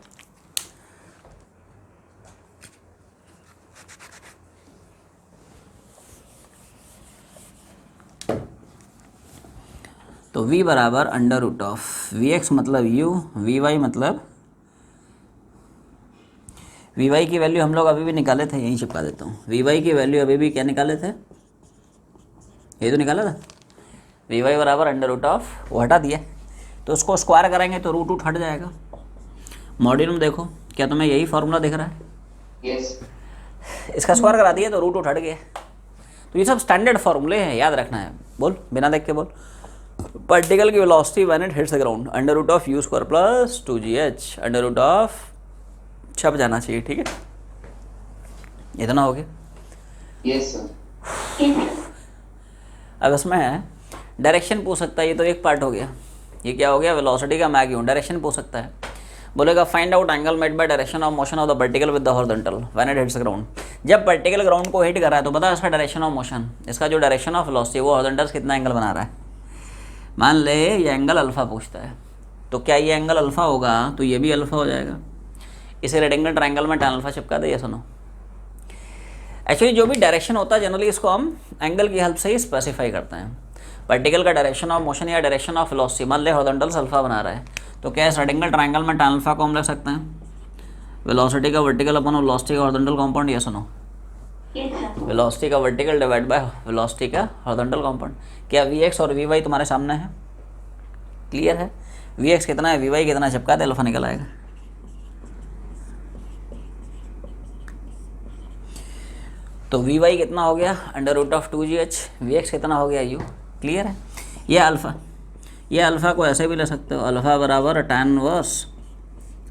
तो v बराबर under root of v x मतलब u, वी वाई मतलब वी वाई की वैल्यू हम लोग अभी भी निकाले थे, यहीं चिपका देता हूँ। वी वाई की वैल्यू अभी भी क्या निकाले थे, ये तो निकाला था, वी वाई बराबर अंडर रूट ऑफ, वो हटा दिया, तो उसको स्क्वायर करेंगे तो रूट हट जाएगा। मॉड्यूल में देखो, क्या तुम्हें यही फार्मूला दिख रहा है, यस, इसका स्क्वायर करा दिया तो रूट हट गया। तो ये सब स्टैंडर्ड फार्मूले हैं, याद रखना है। बोल, बिना देख के बोल। पार्टिकल की velocity when it hits the ground, under root of u square plus 2gh, under root of, छप जाना चाहिए, ठीक है, इतना हो गया। Yes sir, Yes, sir. अब इसमें डायरेक्शन पूछ सकता है, ये तो एक पार्ट हो गया। ये क्या हो गया, वेलोसिटी का मैं क्यों, डायरेक्शन पूछ सकता है। बोलेगा find out angle made by direction of motion of the particle with the horizontal when it hits the ground. जब पार्टिकल ग्राउंड को हिट कर रहा है तो बता इसका डायरेक्शन ऑफ मोशन, इसका जो डायरेक्शन ऑफ वेलोसिटी वो हॉरिजॉन्टल से कितना एंगल बना रहा है। मान ले ये एंगल अल्फा पूछता है, तो क्या ये एंगल अल्फा होगा तो ये भी अल्फा हो जाएगा। इसे रेक्टेंगल ट्रायंगल में tan अल्फा चिपका दे, ये सुनो। एक्चुअली जो भी डायरेक्शन होता है जनरली इसको हम एंगल की हेल्प से ही स्पेसिफाई करते हैं। पार्टिकल का डायरेक्शन ऑफ मोशन या डायरेक्शन ऑफ वेलोसिटी, मान ले हॉरिजॉन्टल से अल्फा बना रहा है, तो क्या इस रेक्टेंगल ट्रायंगल में tan अल्फा को हम लिख सकते हैं, वेलोसिटी का वर्टिकल अपन वेलोसिटी का हॉरिजॉन्टल कंपाउंड। ये सुनो, Yes, sir. वेलोसिटी का वर्टिकल डिवाइड बाय वेलोसिटी का हॉरिजॉन्टल कंपाउंड। क्या वी एक्स और वी वाई तुम्हारे सामने है, क्लियर है। वी एक्स कितना है, वी वाई कितना, चिपका दे, अल्फा निकल आएगा। तो वी वाई कितना हो गया, under root of 2gh, v x कितना हो गया u। क्लियर है, ये अल्फ़ा, ये अल्फ़ा को ऐसे भी ले सकते हो, अल्फ़ा बराबर tan inverse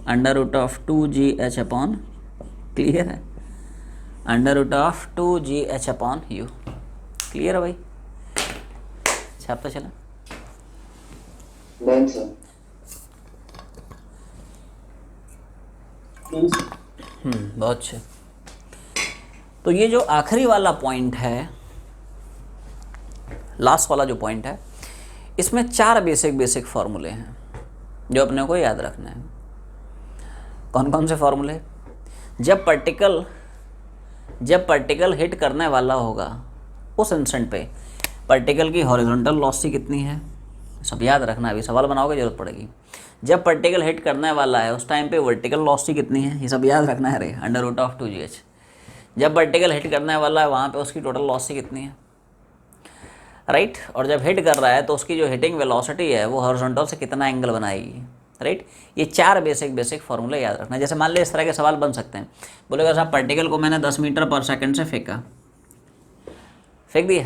under root of 2gh upon, clear है, under root of 2gh upon u। Clear है भाई, छापता चला। Done sir. बहुत अच्छे। तो ये जो आखिरी वाला पॉइंट है, लास्ट वाला जो पॉइंट है, इसमें 4 बेसिक फार्मूले हैं जो अपने को याद रखना है। कौन कौन से फार्मूले, जब पार्टिकल हिट करने वाला होगा उस इंस्टेंट पे पार्टिकल की हॉरिजॉन्टल वेलोसिटी कितनी है, सब याद रखना है, अभी सवाल बनाओगे जरूरत पड़ेगी। जब पार्टिकल हिट करने वाला है उस टाइम पे वर्टिकल वेलोसिटी कितनी है, ये सब याद रखना है रे, अंडर रूट ऑफ 2gh। जब पार्टिकल हिट करने वाला है वहाँ पे उसकी टोटल वेलोसिटी कितनी है, राइट और जब हिट कर रहा है तो उसकी जो हिटिंग वेलोसिटी है वो हॉरिजॉन्टल से कितना एंगल बनाएगी, राइट। ये 4 बेसिक फार्मूले याद रखना। जैसे मान लिया इस तरह के सवाल बन सकते हैं, बोलेगा साहब पार्टिकल को मैंने 10 मीटर पर सेकंड से फेंक दिया,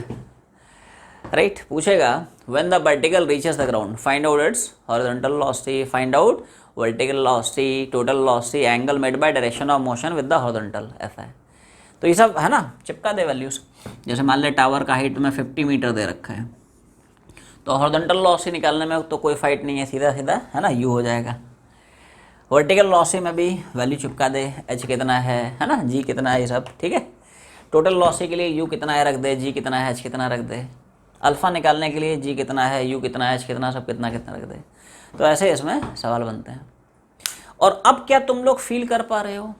राइट। पूछेगा when the particle reaches the ground find out it's horizontal velocity, find out vertical velocity, total velocity, angle made by direction of motion with the horizontal, ऐसा है। तो ये सब है ना, चिपका दे वैल्यूज। जैसे मान लिया टावर का हाइट में 50 मीटर दे रखा है, तो हॉरिजॉन्टल वेलोसिटी निकालने में तो कोई फाइट नहीं है, सीधा सीधा है ना यू हो जाएगा। वर्टिकल वेलोसिटी में भी वैल्यू चिपका दे, एच कितना है ना, जी कितना है, ये सब ठीक है। टोटल वेलोसिटी के लिए यू कितना है रख दे, जी कितना है, एच कितना रख दे। अल्फ़ा निकालने के लिए जी कितना है, यू कितना है, एच कितना, सब कितना कितना रख दे। तो ऐसे इसमें सवाल बनते हैं। और अब क्या तुम लोग फील कर पा रहे हो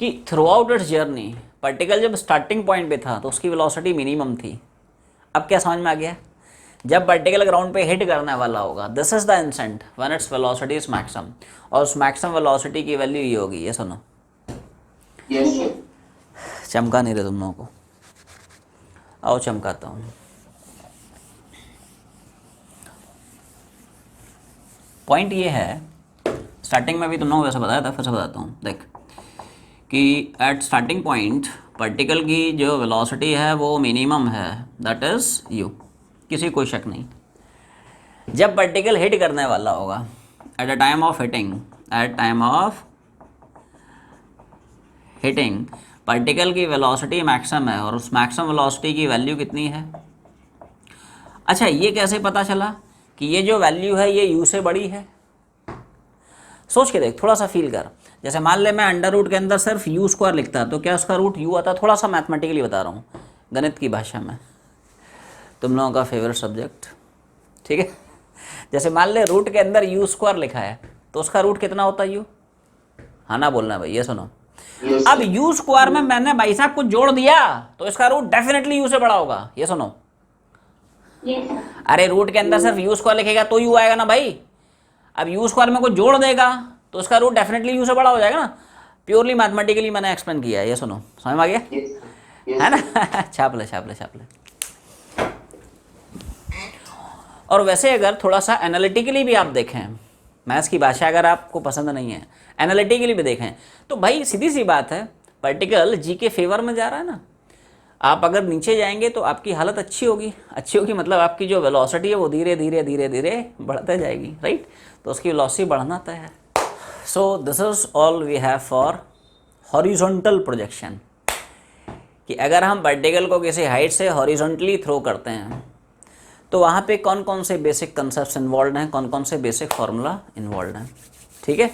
कि through out its journey particle जब स्टार्टिंग पॉइंट पे था तो उसकी वेलोसिटी मिनिमम थी। अब क्या समझ में आ गया, जब पार्टिकल ग्राउंड पे हिट करने वाला होगा, this is the instant when its velocity is maximum, और उस मैक्सिमम वेलोसिटी की वैल्यू ये होगी, ये सुनो। Yes, sir. चमका नहीं रहे तुम लोगों को, आओ चमकाता हूँ। पॉइंट ये है, स्टार्टिंग में भी तुम लोगों को वैसे बताया था, फिर से बताता हूँ। देख कि एट स्टार्टिंग पॉइंट पार्टिकल की जो वेलोसिटी है वो मिनिमम है, दैट इज यू, किसी कोई शक नहीं। जब पार्टिकल हिट करने वाला होगा at the time of hitting, at time of hitting particle की वेलोसिटी मैक्सिमम है, और उस मैक्सिमम वेलोसिटी की वैल्यू कितनी है। अच्छा ये कैसे पता चला कि ये जो वैल्यू है ये u से बड़ी है। सोच के देख, थोड़ा सा फील कर। जैसे मान ले मैं अंडर रूट के अंदर सिर्फ u स्क्वायर लिखता तो क्या उसका रूट u आता। थोड़ा सा मैथमेटिकली बता रहा हूँ, गणित की भाषा में, तुम लोगों का फेवरेट सब्जेक्ट, ठीक है। जैसे मान ले रूट के अंदर u स्क्वायर लिखा है तो उसका रूट कितना होता है u, हाँ ना बोलना है भाई, ये सुनो। Yes, अब sir. u स्क्वायर में मैंने भाई साहब कुछ जोड़ दिया तो इसका रूट डेफिनेटली u से बड़ा होगा, ये सुनो। Yes, sir. अरे रूट के अंदर सिर्फ u स्क्वायर लिखेगा तो u आएगा ना भाई। अब u स्क्वायर में कुछ जोड़ देगा तो उसका रूट डेफिनेटली u से बड़ा हो जाएगा ना। प्योरली मैथमेटिकली मैंने एक्सप्लेन किया है, ये सुनो, समझ में आ गया, Yes, sir. Yes, है sir. ना। छाप ले छाप ले छाप ले। और वैसे अगर थोड़ा सा एनालिटिकली भी आप देखें, मैथ्स की भाषा अगर आपको पसंद नहीं है, एनालिटिकली भी देखें, तो भाई सीधी सी बात है, पार्टिकल जी के फेवर में जा रहा है ना। आप अगर नीचे जाएंगे तो आपकी हालत अच्छी होगी, मतलब आपकी जो वेलोसिटी है वो धीरे धीरे धीरे धीरे बढ़ते जाएगी, राइट। तो उसकी वेलोसिटी बढ़ना तय है। So this is all we have for horizontal projection, कि अगर हम पार्टिकल को किसी हाइट से हॉरिजॉन्टली थ्रो करते हैं तो वहाँ पे कौन कौन से बेसिक कंसेप्ट्स इन्वॉल्व हैं, कौन कौन से बेसिक फार्मूला इन्वॉल्व हैं, ठीक है।